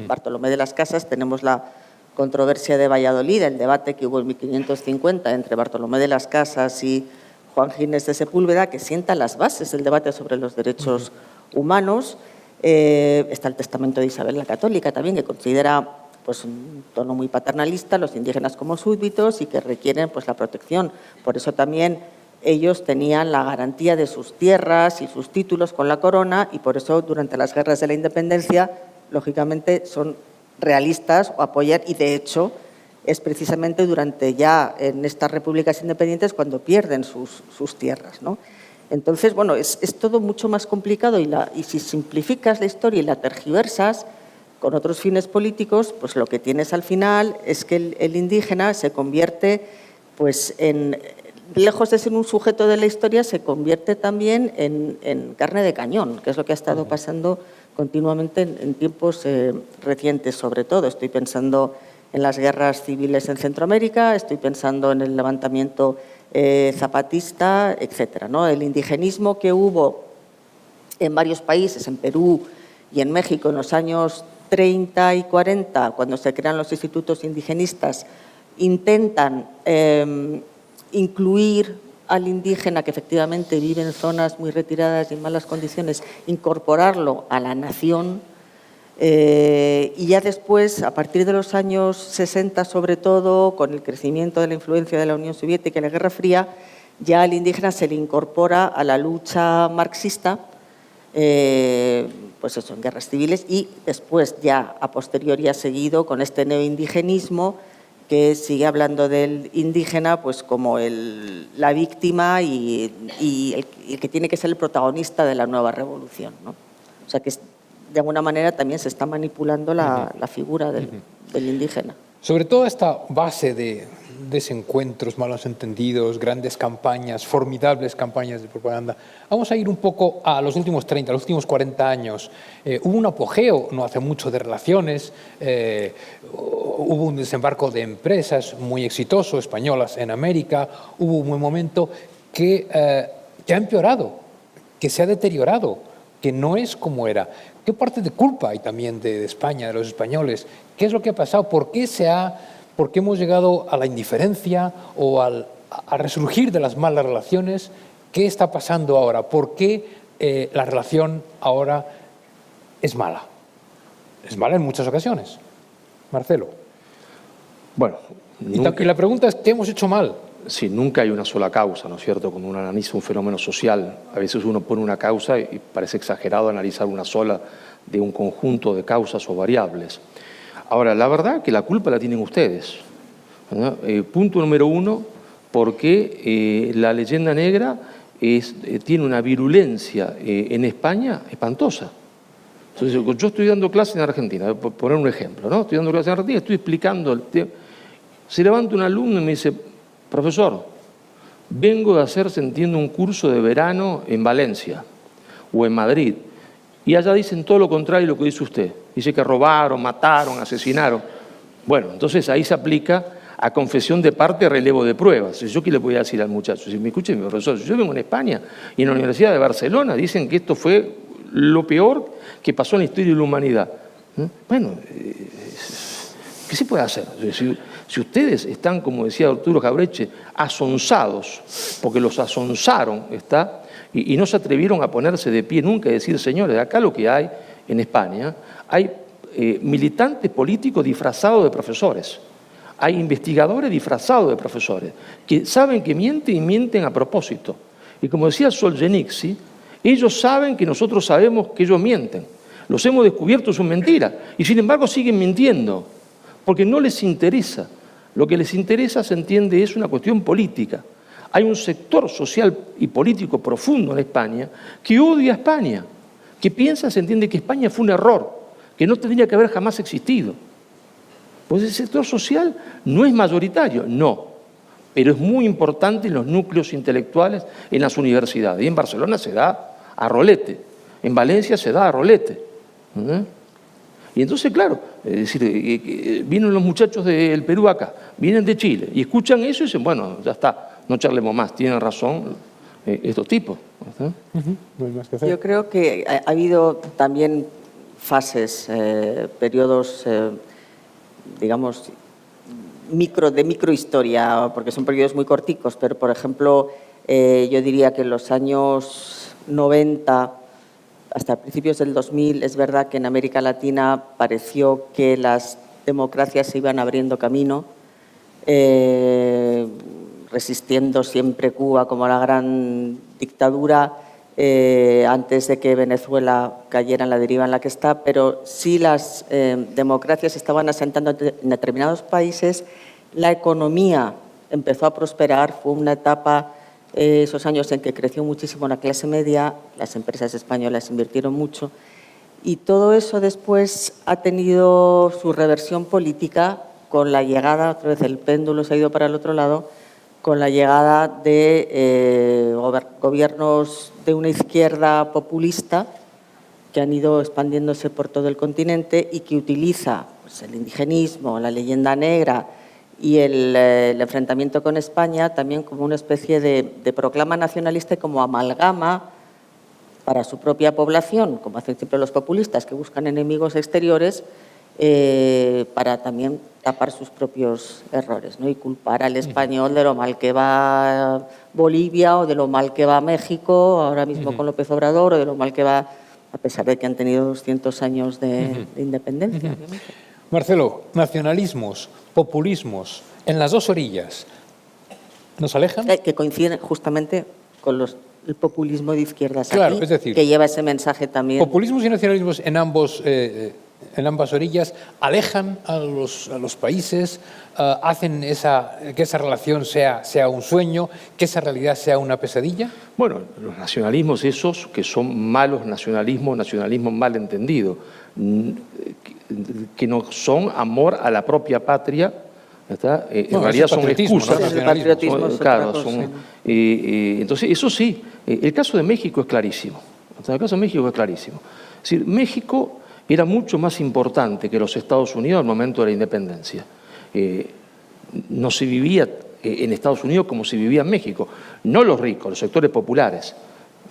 Bartolomé de las Casas, tenemos la controversia de Valladolid, el debate que hubo en 1550 entre Bartolomé de las Casas y Juan Ginés de Sepúlveda, que sienta las bases del debate sobre los derechos humanos. Está el testamento de Isabel la Católica también, que considera pues, un tono muy paternalista, los indígenas como súbditos y que requieren pues, la protección. Por eso también ellos tenían la garantía de sus tierras y sus títulos con la corona y por eso durante las guerras de la independencia, lógicamente, son realistas o apoyar, y de hecho es precisamente durante ya en estas repúblicas independientes cuando pierden sus tierras, ¿no? Entonces, bueno, es todo mucho más complicado y si simplificas la historia y la tergiversas con otros fines políticos, pues lo que tienes al final es que el indígena se convierte, pues lejos de ser un sujeto de la historia, se convierte también en carne de cañón, que es lo que ha estado pasando continuamente en tiempos recientes, sobre todo. Estoy pensando en las guerras civiles en Centroamérica, estoy pensando en el levantamiento zapatista, etcétera, ¿no? El indigenismo que hubo en varios países, en Perú y en México en los años 30 y 40, cuando se crean los institutos indigenistas, intentan incluir al indígena que efectivamente vive en zonas muy retiradas y en malas condiciones, incorporarlo a la nación y ya después, a partir de los años 60 sobre todo, con el crecimiento de la influencia de la Unión Soviética y la Guerra Fría, ya al indígena se le incorpora a la lucha marxista, pues eso, en guerras civiles, y después ya a posteriori ha seguido con este neoindigenismo que sigue hablando del indígena pues como la víctima y el que tiene que ser el protagonista de la nueva revolución, ¿no? O sea que de alguna manera también se está manipulando la figura del indígena. Sobre toda esta base de desencuentros, malos entendidos, grandes campañas, formidables campañas de propaganda, vamos a ir un poco a los últimos 30, a los últimos 40 años. Hubo un apogeo no hace mucho de relaciones, hubo un desembarco de empresas muy exitoso, españolas en América, hubo un buen momento que ha empeorado, que se ha deteriorado, que no es como era. ¿Qué parte de culpa hay también de España, de los españoles? ¿Qué es lo que ha pasado? ¿Por qué hemos llegado a la indiferencia o a resurgir de las malas relaciones? ¿Qué está pasando ahora? ¿Por qué la relación ahora es mala? Es mala en muchas ocasiones. Marcelo. Bueno, y la pregunta es, ¿qué hemos hecho mal? Sí, nunca hay una sola causa, ¿no es cierto? Cuando uno analiza un fenómeno social, a veces uno pone una causa y parece exagerado analizar una sola de un conjunto de causas o variables. Ahora, la verdad que la culpa la tienen ustedes, ¿no? Punto número uno, porque la leyenda negra tiene una virulencia en España espantosa. Entonces, yo estoy dando clases en Argentina, por poner un ejemplo, ¿no? Estoy dando clases en Argentina, estoy explicando el tema. Se levanta un alumno y me dice, profesor, vengo de hacer, se entiende, un curso de verano en Valencia o en Madrid, y allá dicen todo lo contrario de lo que dice usted. Dice que robaron, mataron, asesinaron. Bueno, entonces ahí se aplica a confesión de parte, relevo de pruebas. ¿Yo qué le voy a decir al muchacho? Si me escucha mi profesor, si yo vengo en España y en la Universidad de Barcelona dicen que esto fue lo peor que pasó en la historia de la humanidad. Bueno, ¿qué se puede hacer? Si ustedes están, como decía Arturo Jauretche, asonzados, porque los asonzaron, y no se atrevieron a ponerse de pie nunca y decir, señores, acá lo que hay en España, hay militantes políticos disfrazados de profesores, hay investigadores disfrazados de profesores, que saben que mienten y mienten a propósito. Y como decía Solzhenitsyn, ellos saben que nosotros sabemos que ellos mienten. Los hemos descubierto, son mentiras, y sin embargo siguen mintiendo, porque no les interesa. Lo que les interesa, se entiende, es una cuestión política. Hay un sector social y político profundo en España que odia a España, que piensa, se entiende, que España fue un error, que no tendría que haber jamás existido. Pues ese sector social no es mayoritario, no, pero es muy importante en los núcleos intelectuales, en las universidades. Y en Barcelona se da a rolete, en Valencia se da a rolete. Y entonces, claro, es decir, vienen los muchachos del Perú acá, vienen de Chile, y escuchan eso y dicen, bueno, ya está, no charlemos más, tienen razón estos tipos. No hay más que hacer. Yo creo que ha habido también fases, periodos, digamos, de microhistoria, porque son periodos muy corticos, pero, por ejemplo, yo diría que en los años 90, hasta principios del 2000, es verdad que en América Latina pareció que las democracias se iban abriendo camino, resistiendo siempre Cuba como la gran dictadura, antes de que Venezuela cayera en la deriva en la que está, pero sí las democracias estaban asentando en determinados países, la economía empezó a prosperar, fue una etapa, esos años en que creció muchísimo la clase media, las empresas españolas invirtieron mucho, y todo eso después ha tenido su reversión política con la llegada, otra vez el péndulo se ha ido para el otro lado, con la llegada de gobiernos de una izquierda populista que han ido expandiéndose por todo el continente y que utiliza pues, el indigenismo, la leyenda negra y el enfrentamiento con España también como una especie de proclama nacionalista y como amalgama para su propia población, como hacen siempre los populistas que buscan enemigos exteriores, para también tapar sus propios errores, ¿no? Y culpar al español de lo mal que va Bolivia o de lo mal que va México, ahora mismo con López Obrador, o de lo mal que va, a pesar de que han tenido 200 años de independencia. Obviamente. Marcelo, nacionalismos, populismos, en las dos orillas, ¿Nos alejan? Que coinciden justamente con el populismo de izquierdas Claro, aquí, es decir, que lleva ese mensaje también. Populismos y nacionalismos en ambas orillas alejan a los países, hacen que esa relación sea un sueño, que esa realidad sea una pesadilla. Bueno, los nacionalismos esos que son malos nacionalismos mal entendido, que no son amor a la propia patria, ¿está? En realidad son excusas. ¿no? El patriotismo es claro, otra cosa. entonces, eso sí, el caso de México es clarísimo. El caso de México es clarísimo. Es decir, México era mucho más importante que los Estados Unidos al momento de la independencia. No se vivía en Estados Unidos como se vivía en México. No los ricos, los sectores populares.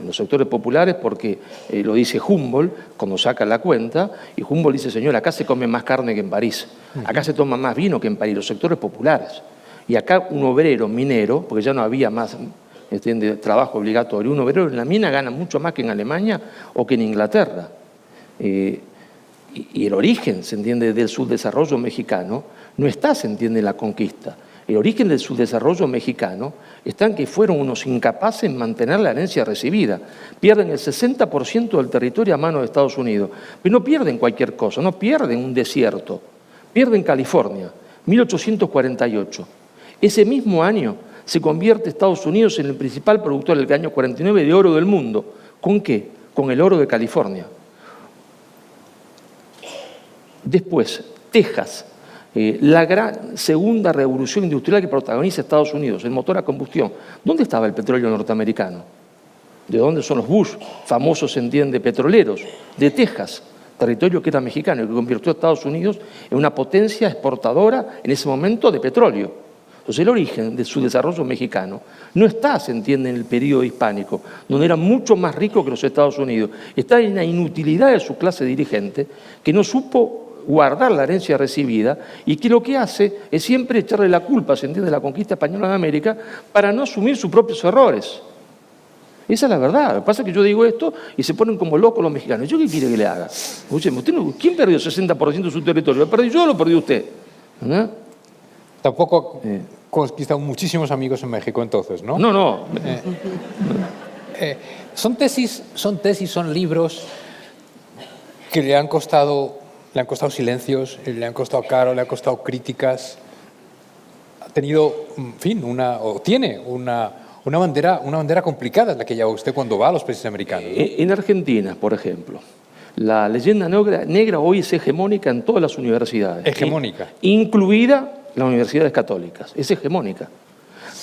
Los sectores populares porque lo dice Humboldt cuando saca la cuenta, y Humboldt dice, señor, acá se come más carne que en París, acá se toma más vino que en París, los sectores populares. Y acá un obrero minero, porque ya no había más trabajo obligatorio, un obrero en la mina gana mucho más que en Alemania o que en Inglaterra. Y el origen, se entiende, del subdesarrollo mexicano no está, se entiende, en la conquista. El origen del subdesarrollo mexicano está en que fueron unos incapaces en mantener la herencia recibida. Pierden el 60% del territorio a mano de Estados Unidos. Pero no pierden cualquier cosa, no pierden un desierto. Pierden California, 1848. Ese mismo año se convierte Estados Unidos en el principal productor del año 49 de oro del mundo. ¿Con qué? Con el oro de California. Después, Texas. La gran segunda revolución industrial que protagoniza Estados Unidos, el motor a combustión. ¿Dónde estaba el petróleo norteamericano? ¿De dónde son los Bush, famosos, se entiende, petroleros? De Texas, territorio que era mexicano y que convirtió a Estados Unidos en una potencia exportadora en ese momento de petróleo. Entonces el origen de su desarrollo mexicano no está, se entiende, en el periodo hispánico, donde era mucho más rico que los Estados Unidos. Está en la inutilidad de su clase dirigente, que no supo guardar la herencia recibida y que lo que hace es siempre echarle la culpa, se entiende, de la conquista española de América para no asumir sus propios errores. Esa es la verdad. Lo que pasa es que yo digo esto y se ponen como locos los mexicanos. ¿Yo qué quiere que le haga? Oye, ¿quién perdió 60% de su territorio? ¿Lo perdí yo o lo perdió usted? ¿No? Tampoco conquistado muchísimos amigos en México entonces, ¿no? No. Son tesis, son libros que le han costado silencios, le han costado caro, le han costado críticas. Ha tenido, en fin, tiene una bandera complicada, la que lleva usted cuando va a los países americanos, ¿no? En Argentina, por ejemplo, la leyenda negra hoy es hegemónica en todas las universidades. Hegemónica. Incluida las universidades católicas. Es hegemónica.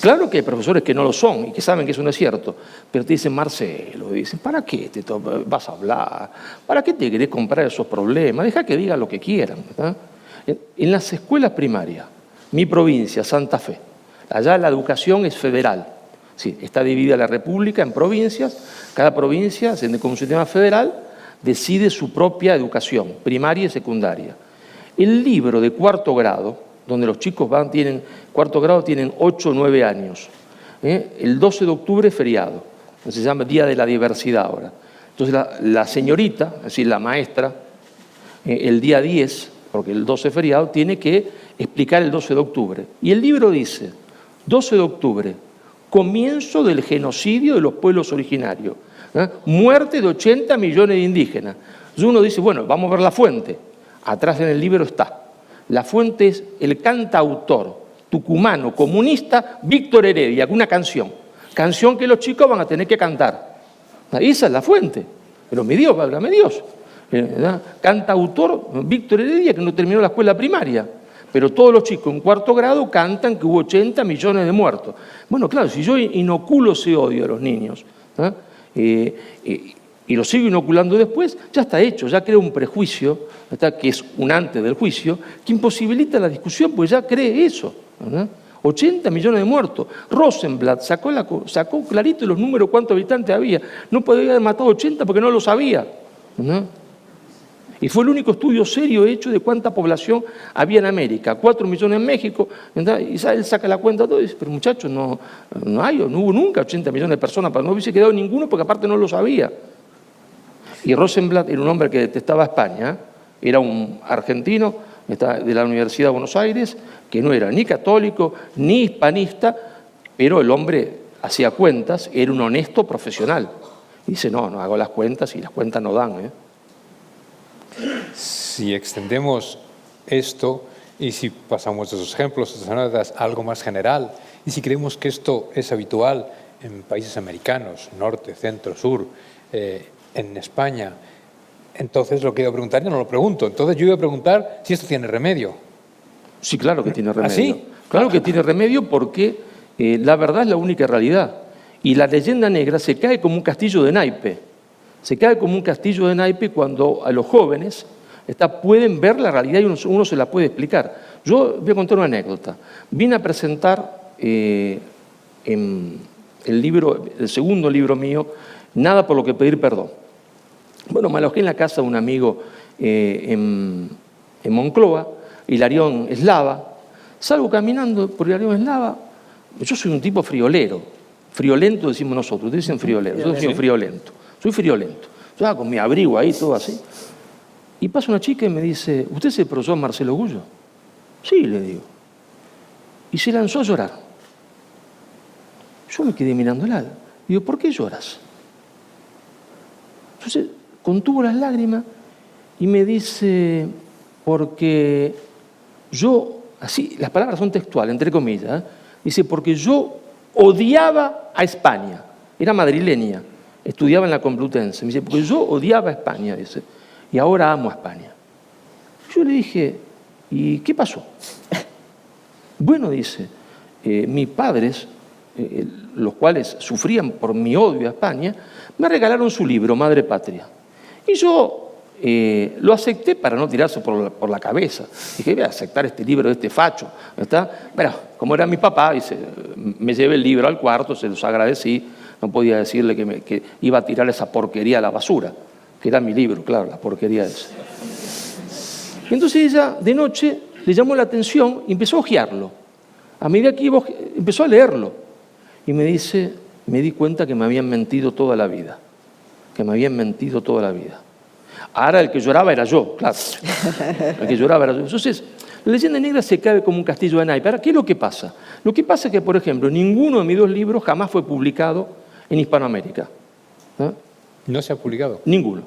Claro que hay profesores que no lo son y que saben que eso no es cierto, pero te dicen, Marcelo, ¿para qué te vas a hablar? ¿Para qué te querés comprar esos problemas? Deja que digan lo que quieran, ¿verdad? En las escuelas primarias, mi provincia, Santa Fe, allá la educación es federal. Sí, está dividida la República en provincias, cada provincia, con un sistema federal, decide su propia educación, primaria y secundaria. El libro de cuarto grado, donde los chicos tienen cuarto grado, tienen 8 o 9 años. El 12 de octubre es feriado, se llama Día de la Diversidad ahora. Entonces la señorita, es decir, la maestra, el día 10, porque el 12 es feriado, tiene que explicar el 12 de octubre. Y el libro dice, 12 de octubre, comienzo del genocidio de los pueblos originarios, muerte de 80 millones de indígenas. Entonces uno dice, bueno, vamos a ver la fuente. Atrás en el libro está. La fuente es el cantautor tucumano comunista Víctor Heredia, con una canción que los chicos van a tener que cantar. Esa es la fuente. Pero mi Dios, válgame Dios. Cantautor Víctor Heredia, que no terminó la escuela primaria. Pero todos los chicos en cuarto grado cantan que hubo 80 millones de muertos. Bueno, claro, si yo inoculo ese odio a los niños, y lo sigo inoculando después, ya está hecho, ya crea un prejuicio, que es un antes del juicio, que imposibilita la discusión, pues ya cree eso, ¿verdad? 80 millones de muertos. Rosenblatt sacó clarito los números, cuántos habitantes había. No podía haber matado 80 porque no lo sabía, ¿verdad? Y fue el único estudio serio hecho de cuánta población había en América. 4 millones en México, ¿verdad? Y él saca la cuenta todo y dice, pero muchachos, no hubo nunca 80 millones de personas, pero no hubiese quedado ninguno porque aparte no lo sabía. Y Rosenblatt era un hombre que detestaba a España, era un argentino de la Universidad de Buenos Aires, que no era ni católico ni hispanista, pero el hombre hacía cuentas, era un honesto profesional. Y dice, no hago las cuentas y las cuentas no dan, ¿eh? Si extendemos esto y si pasamos de esos ejemplos, esas anécdotas, a algo más general, y si creemos que esto es habitual en países americanos, norte, centro, sur, en España, entonces lo que iba a preguntar ya no lo pregunto. Entonces yo iba a preguntar si esto tiene remedio. Sí, claro que tiene remedio. ¿Ah, sí? Claro que tiene remedio porque la verdad es la única realidad. Y la leyenda negra se cae como un castillo de naipe. Se cae como un castillo de naipe cuando a los jóvenes pueden ver la realidad y uno se la puede explicar. Yo voy a contar una anécdota. Vine a presentar en el segundo libro mío, Nada por lo que pedir perdón. Bueno, me alojé en la casa de un amigo en Moncloa, Hilarión Eslava. Salgo caminando por Hilarión Eslava. Yo soy un tipo friolero. Friolento decimos nosotros, ustedes dicen friolero. Yo soy friolento. Soy friolento. Yo con mi abrigo ahí, todo así. Y pasa una chica y me dice, ¿usted es el profesor Marcelo Gullo? Sí, le digo. Y se lanzó a llorar. Yo me quedé mirándola. Digo, ¿por qué lloras? Entonces, contuvo las lágrimas y me dice, porque yo, así, las palabras son textuales, entre comillas, dice, porque yo odiaba a España. Era madrileña, estudiaba en la Complutense. Me dice, porque yo odiaba a España, dice, y ahora amo a España. Yo le dije, ¿y qué pasó? Bueno, dice, mis padres, los cuales sufrían por mi odio a España, me regalaron su libro, Madre Patria. Y yo lo acepté para no tirarse por la cabeza. Dije, voy a aceptar este libro de este facho. ¿Está? Bueno, como era mi papá, me llevé el libro al cuarto, se los agradecí. No podía decirle que iba a tirar esa porquería a la basura, que era mi libro, claro, la porquería esa. Y entonces ella, de noche, le llamó la atención y empezó a hojearlo. A medida que iba, empezó a leerlo. Y me dice, me di cuenta que me habían mentido toda la vida. Que me habían mentido toda la vida. Ahora el que lloraba era yo, claro. El que lloraba era yo. Entonces, la leyenda negra se cae como un castillo de naipe. Ahora, ¿qué es lo que pasa? Lo que pasa es que, por ejemplo, ninguno de mis 2 libros jamás fue publicado en Hispanoamérica. ¿No? ¿No se ha publicado? Ninguno.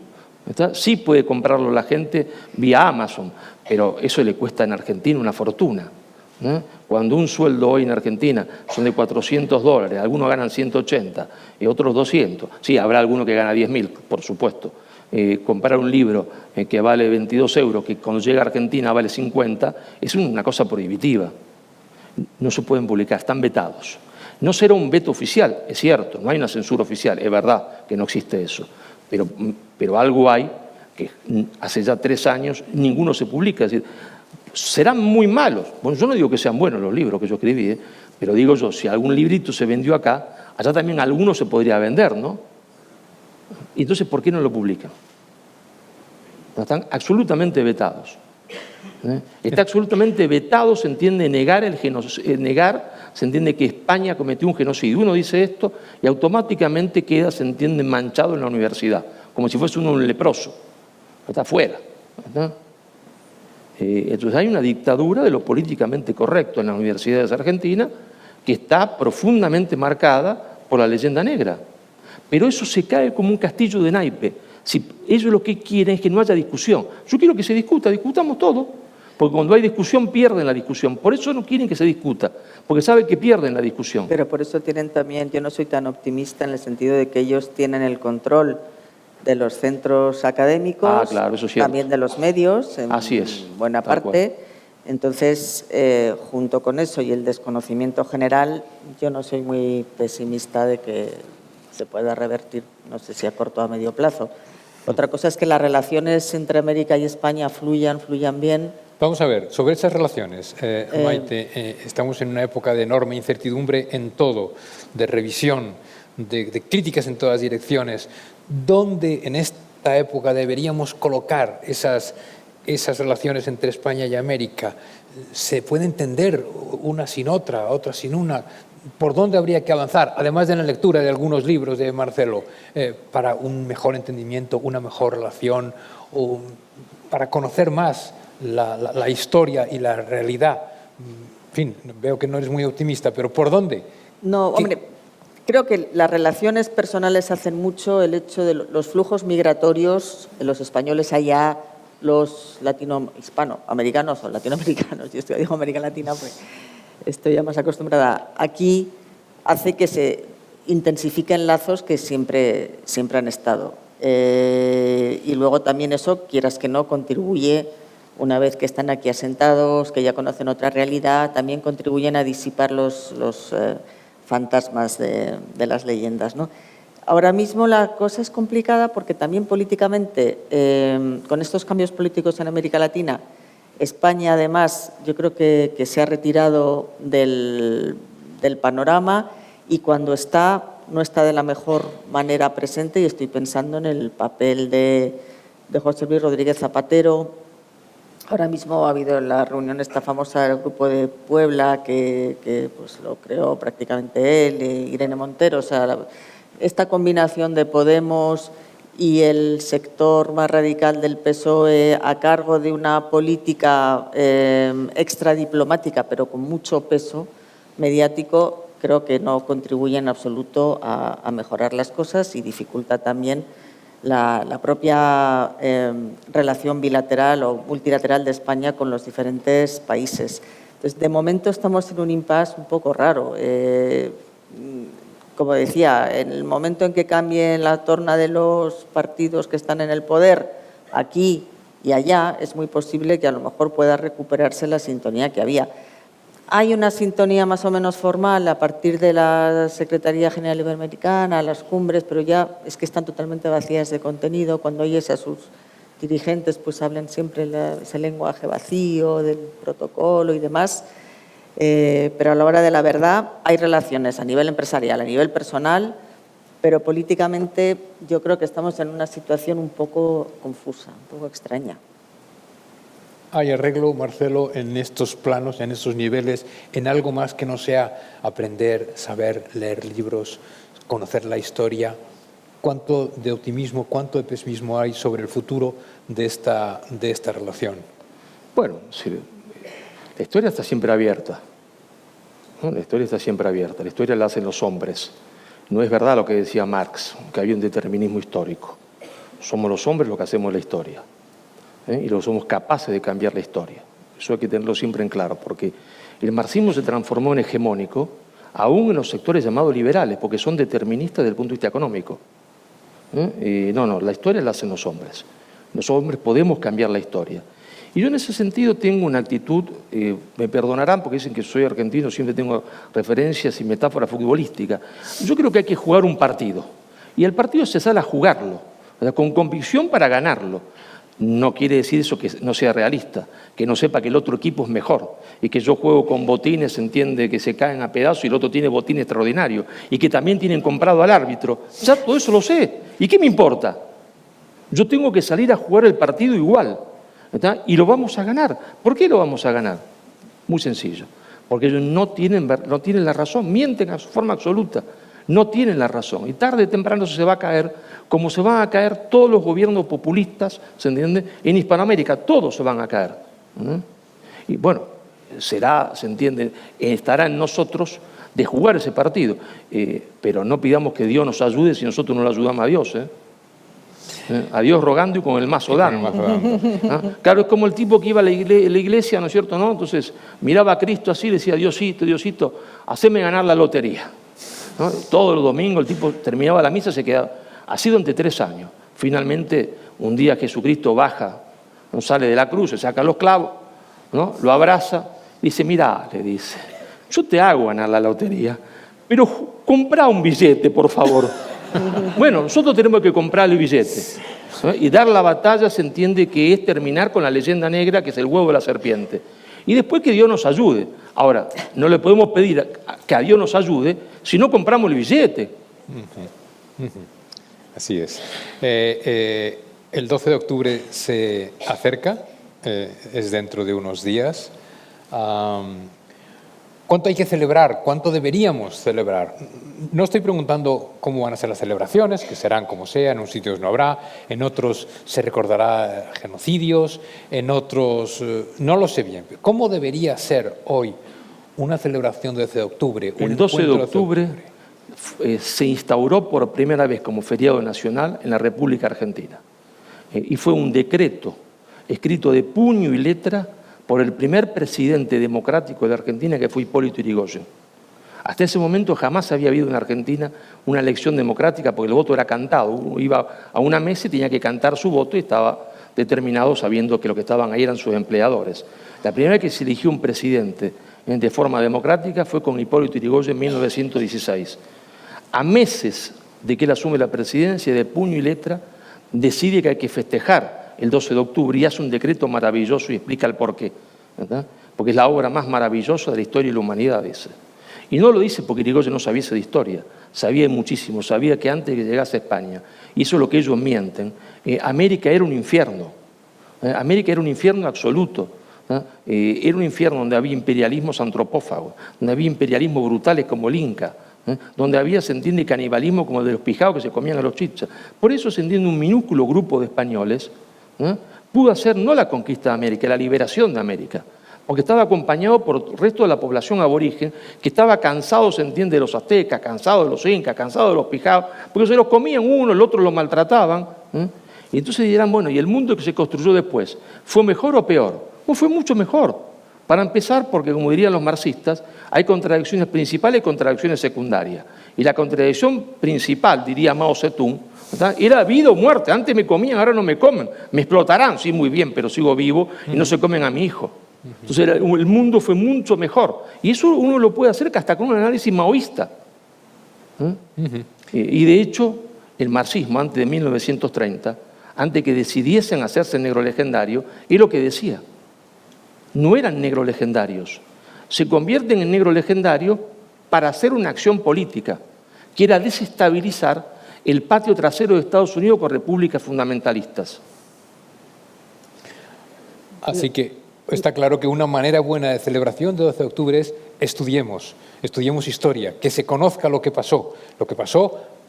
¿Está? Sí puede comprarlo la gente vía Amazon, pero eso le cuesta en Argentina una fortuna. ¿No? Cuando un sueldo hoy en Argentina son de $400, algunos ganan 180 y otros 200. Sí, habrá alguno que gana 10.000, por supuesto. Comprar un libro que vale 22 euros, que cuando llega a Argentina vale 50, es una cosa prohibitiva. No se pueden publicar, están vetados. No será un veto oficial, es cierto, no hay una censura oficial, es verdad que no existe eso, pero algo hay que hace ya 3 años ninguno se publica. Es decir, serán muy malos. Bueno, yo no digo que sean buenos los libros que yo escribí, pero digo yo, si algún librito se vendió acá, allá también alguno se podría vender, ¿no? Y entonces, ¿por qué no lo publican? Están absolutamente vetados. Está absolutamente vetado, se entiende negar se entiende que España cometió un genocidio. Uno dice esto y automáticamente queda, se entiende, manchado en la universidad, como si fuese uno un leproso. Está afuera. ¿Verdad? Entonces hay una dictadura de lo políticamente correcto en las universidades argentinas que está profundamente marcada por la leyenda negra. Pero eso se cae como un castillo de naipe. Si ellos lo que quieren es que no haya discusión. Yo quiero que se discuta, discutamos todo, porque cuando hay discusión pierden la discusión. Por eso no quieren que se discuta, porque saben que pierden la discusión. Pero por eso tienen también, yo no soy tan optimista en el sentido de que ellos tienen el control de los centros académicos, claro, eso es cierto. También de los medios, en Así es, buena parte. Entonces, junto con eso y el desconocimiento general, yo no soy muy pesimista de que se pueda revertir, no sé si a corto o a medio plazo. Otra cosa es que las relaciones entre América y España fluyan bien. Vamos a ver, sobre esas relaciones, Maite, estamos en una época de enorme incertidumbre en todo, de revisión, de críticas en todas direcciones. ¿Dónde en esta época deberíamos colocar esas relaciones entre España y América? ¿Se puede entender una sin otra, otra sin una? ¿Por dónde habría que avanzar, además de la lectura de algunos libros de Marcelo, para un mejor entendimiento, una mejor relación, o para conocer más la historia y la realidad? En fin, veo que no eres muy optimista, pero ¿por dónde No, hombre, creo que las relaciones personales hacen mucho, el hecho de los flujos migratorios, los españoles allá, los hispanoamericanos o latinoamericanos, yo digo América Latina porque estoy ya más acostumbrada aquí, hace que se intensifiquen lazos que siempre han estado. Y luego también eso, quieras que no, contribuye, una vez que están aquí asentados, que ya conocen otra realidad, también contribuyen a disipar los fantasmas de las leyendas, ¿no? Ahora mismo la cosa es complicada porque también políticamente, con estos cambios políticos en América Latina, España además yo creo que se ha retirado del panorama y cuando no está de la mejor manera presente, y estoy pensando en el papel de José Luis Rodríguez Zapatero. Ahora mismo ha habido la reunión esta famosa del Grupo de Puebla que pues lo creó prácticamente él, Irene Montero. O sea, esta combinación de Podemos y el sector más radical del PSOE a cargo de una política extradiplomática, pero con mucho peso mediático, creo que no contribuye en absoluto a mejorar las cosas y dificulta también la propia relación bilateral o multilateral de España con los diferentes países. Entonces, de momento estamos en un impasse un poco raro. Como decía, en el momento en que cambie la torna de los partidos que están en el poder, aquí y allá, es muy posible que a lo mejor pueda recuperarse la sintonía que había. Hay una sintonía más o menos formal a partir de la Secretaría General Iberoamericana, las cumbres, pero ya es que están totalmente vacías de contenido. Cuando oyes a sus dirigentes, pues hablan siempre ese lenguaje vacío del protocolo y demás. Pero a la hora de la verdad hay relaciones a nivel empresarial, a nivel personal, pero políticamente yo creo que estamos en una situación un poco confusa, un poco extraña. ¿Hay arreglo, Marcelo, en estos planos, en estos niveles, en algo más que no sea aprender, saber, leer libros, conocer la historia? ¿Cuánto de optimismo, cuánto de pesimismo hay sobre el futuro de esta relación? Bueno, sí, la historia está siempre abierta, ¿no? La historia está siempre abierta, la historia la hacen los hombres. No es verdad lo que decía Marx, que había un determinismo histórico. Somos los hombres los que hacemos la historia. Y luego somos capaces de cambiar la historia. Eso hay que tenerlo siempre en claro, porque el marxismo se transformó en hegemónico, aún en los sectores llamados liberales, porque son deterministas desde el punto de vista económico. No, la historia la hacen los hombres. Los hombres podemos cambiar la historia. Y yo en ese sentido tengo una actitud, me perdonarán porque dicen que soy argentino, siempre tengo referencias y metáforas futbolísticas. Yo creo que hay que jugar un partido, y el partido se sale a jugarlo, con convicción para ganarlo. No quiere decir eso que no sea realista, que no sepa que el otro equipo es mejor y que yo juego con botines, entiende, que se caen a pedazos y el otro tiene botín extraordinario y que también tienen comprado al árbitro. Ya todo eso lo sé. ¿Y qué me importa? Yo tengo que salir a jugar el partido igual, ¿verdad? Y lo vamos a ganar. ¿Por qué lo vamos a ganar? Muy sencillo. Porque ellos no tienen la razón, mienten a su forma absoluta. No tienen la razón y tarde o temprano se va a caer, como se van a caer todos los gobiernos populistas, ¿se entiende? En Hispanoamérica todos se van a caer. Y bueno, se entiende, estará en nosotros de jugar ese partido, pero no pidamos que Dios nos ayude si nosotros no le ayudamos a Dios. A Dios rogando y con el mazo dando. Claro, es como el tipo que iba a la iglesia, ¿no es cierto? ¿No? Entonces miraba a Cristo así y decía, Diosito, Diosito, haceme ganar la lotería. ¿No? Todos los domingos el tipo terminaba la misa, se quedaba. Así durante 3 años. Finalmente, un día Jesucristo baja, no sale de la cruz, se saca los clavos, ¿no? Lo abraza, dice, mirá, le dice, yo te hago ganar la lotería, pero comprá un billete, por favor. Bueno, nosotros tenemos que comprar el billete, ¿no? Y dar la batalla se entiende que es terminar con la leyenda negra, que es el huevo de la serpiente. Y después que Dios nos ayude. Ahora, no le podemos pedir que a Dios nos ayude si no compramos el billete. Así es. El 12 de octubre se acerca, es dentro de unos días. ¿Cuánto hay que celebrar? ¿Cuánto deberíamos celebrar? No estoy preguntando cómo van a ser las celebraciones, que serán como sea, en unos sitios no habrá, en otros se recordará genocidios, en otros no lo sé bien. ¿Cómo debería ser hoy una celebración del 12 de octubre. El 12 de octubre se instauró por primera vez como feriado nacional en la República Argentina. Y fue un decreto escrito de puño y letra por el primer presidente democrático de la Argentina, que fue Hipólito Yrigoyen. Hasta ese momento jamás había habido en Argentina una elección democrática porque el voto era cantado. Uno iba a una mesa y tenía que cantar su voto y estaba determinado sabiendo que lo que estaban ahí eran sus empleadores. La primera vez que se eligió un presidente de forma democrática fue con Hipólito Yrigoyen en 1916. A meses de que él asume la presidencia, de puño y letra, decide que hay que festejar el 12 de octubre y hace un decreto maravilloso y explica el porqué, ¿verdad? Porque es la obra más maravillosa de la historia de la humanidad esa. Y no lo dice porque Yrigoyen no sabía de historia, sabía muchísimo, sabía que antes de que llegase a España, y eso es lo que ellos mienten, América era un infierno, América era un infierno absoluto, era un infierno donde había imperialismos antropófagos, donde había imperialismos brutales como el Inca, donde había, se entiende, canibalismo como el de los pijaos que se comían a los chichas. Por eso se entiende un minúsculo grupo de españoles pudo hacer no la conquista de América, la liberación de América, porque estaba acompañado por el resto de la población aborigen que estaba cansado, se entiende, de los aztecas, cansado de los incas, cansado de los pijaos, porque se los comían uno, el otro lo maltrataban. Y entonces dirán, bueno, ¿y el mundo que se construyó después fue mejor o peor? Pues fue mucho mejor. Para empezar, porque como dirían los marxistas, hay contradicciones principales y contradicciones secundarias. Y la contradicción principal, diría Mao Zedong, ¿verdad?, era vida o muerte. Antes me comían, ahora no me comen. Me explotarán, sí, muy bien, pero sigo vivo y no se comen a mi hijo. Entonces el mundo fue mucho mejor. Y eso uno lo puede hacer hasta con un análisis maoísta. Y de hecho, el marxismo, antes de 1930, antes que decidiesen hacerse negro legendario, es lo que decía. No eran negros legendarios. Se convierten en negros legendarios para hacer una acción política, que era desestabilizar el patio trasero de Estados Unidos con repúblicas fundamentalistas. Así que está claro que una manera buena de celebración del 12 de octubre es estudiemos historia, que se conozca lo que pasó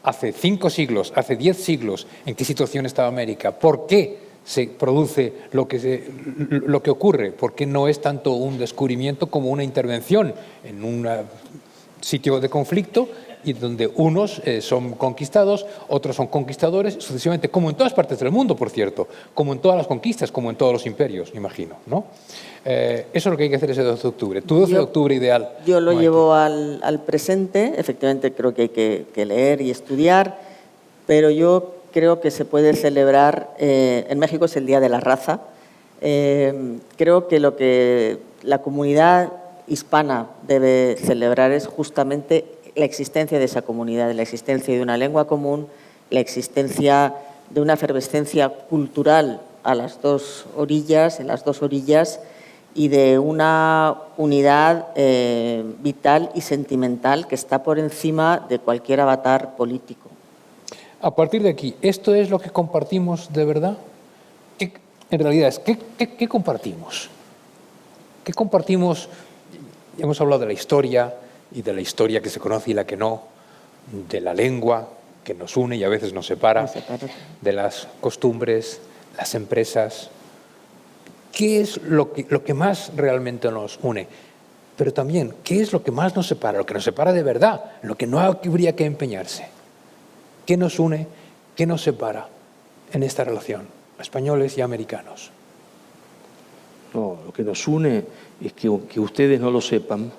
hace 5 siglos, hace 10 siglos, en qué situación estaba América, por qué se produce lo que ocurre, porque no es tanto un descubrimiento como una intervención en un sitio de conflicto y donde unos son conquistados, otros son conquistadores, sucesivamente, como en todas partes del mundo, por cierto, como en todas las conquistas, como en todos los imperios, me imagino, ¿no? Eso es lo que hay que hacer ese 12 de octubre. Tu 12 de octubre ideal. Yo lo llevo al presente, efectivamente creo que hay que leer y estudiar, pero yo creo que se puede celebrar, en México es el Día de la Raza. Creo que lo que la comunidad hispana debe celebrar es justamente la existencia de esa comunidad, la existencia de una lengua común, la existencia de una efervescencia cultural en las dos orillas, y de una unidad vital y sentimental que está por encima de cualquier avatar político. A partir de aquí, ¿esto es lo que compartimos de verdad? En realidad, ¿qué compartimos? ¿Qué compartimos? Hemos hablado de la historia y de la historia que se conoce y la que no, de la lengua que nos une y a veces nos separa, de las costumbres, las empresas. ¿Qué es lo que más realmente nos une? Pero también, ¿qué es lo que más nos separa? Lo que nos separa de verdad, lo que no habría que empeñarse. ¿Qué nos une? ¿Qué nos separa en esta relación, españoles y americanos? No, lo que nos une es que ustedes no lo sepan,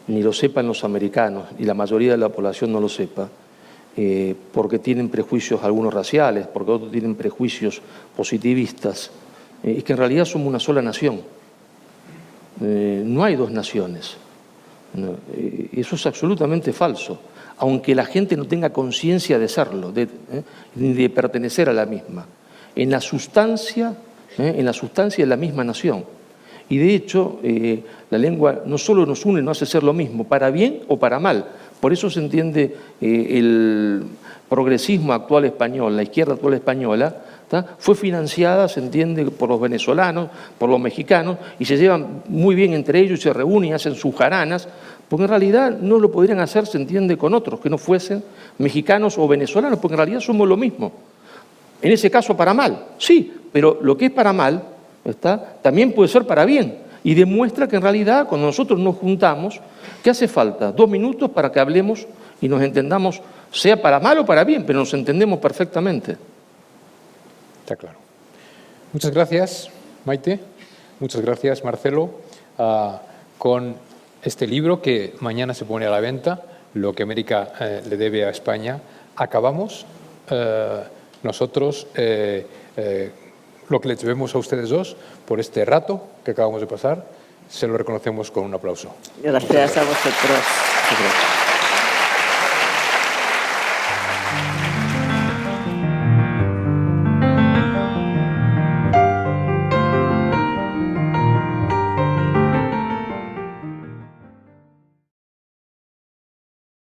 ni lo sepan los americanos, y la mayoría de la población no lo sepa, porque tienen prejuicios algunos raciales, porque otros tienen prejuicios positivistas, es que en realidad somos una sola nación. No hay dos naciones. Eso es absolutamente falso, aunque la gente no tenga conciencia de serlo, ni de pertenecer a la misma. En la sustancia es la misma nación. Y de hecho, la lengua no solo nos une, nos hace ser lo mismo, para bien o para mal. Por eso se entiende el progresismo actual español, la izquierda actual española, fue financiada, se entiende, por los venezolanos, por los mexicanos, y se llevan muy bien entre ellos y se reúnen y hacen sus jaranas, porque en realidad no lo podrían hacer, se entiende, con otros que no fuesen mexicanos o venezolanos, porque en realidad somos lo mismo. En ese caso para mal, sí, pero lo que es para mal también puede ser para bien. y demuestra que en realidad cuando nosotros nos juntamos, ¿qué hace falta? 2 minutos para que hablemos y nos entendamos, sea para mal o para bien, pero nos entendemos perfectamente. Está claro. Muchas gracias, Maite. Muchas gracias, Marcelo. Con este libro que mañana se pone a la venta, Lo que América le debe a España, acabamos nosotros lo que les debemos a ustedes dos por este rato que acabamos de pasar. Se lo reconocemos con un aplauso. Gracias a vosotros. Muchas gracias.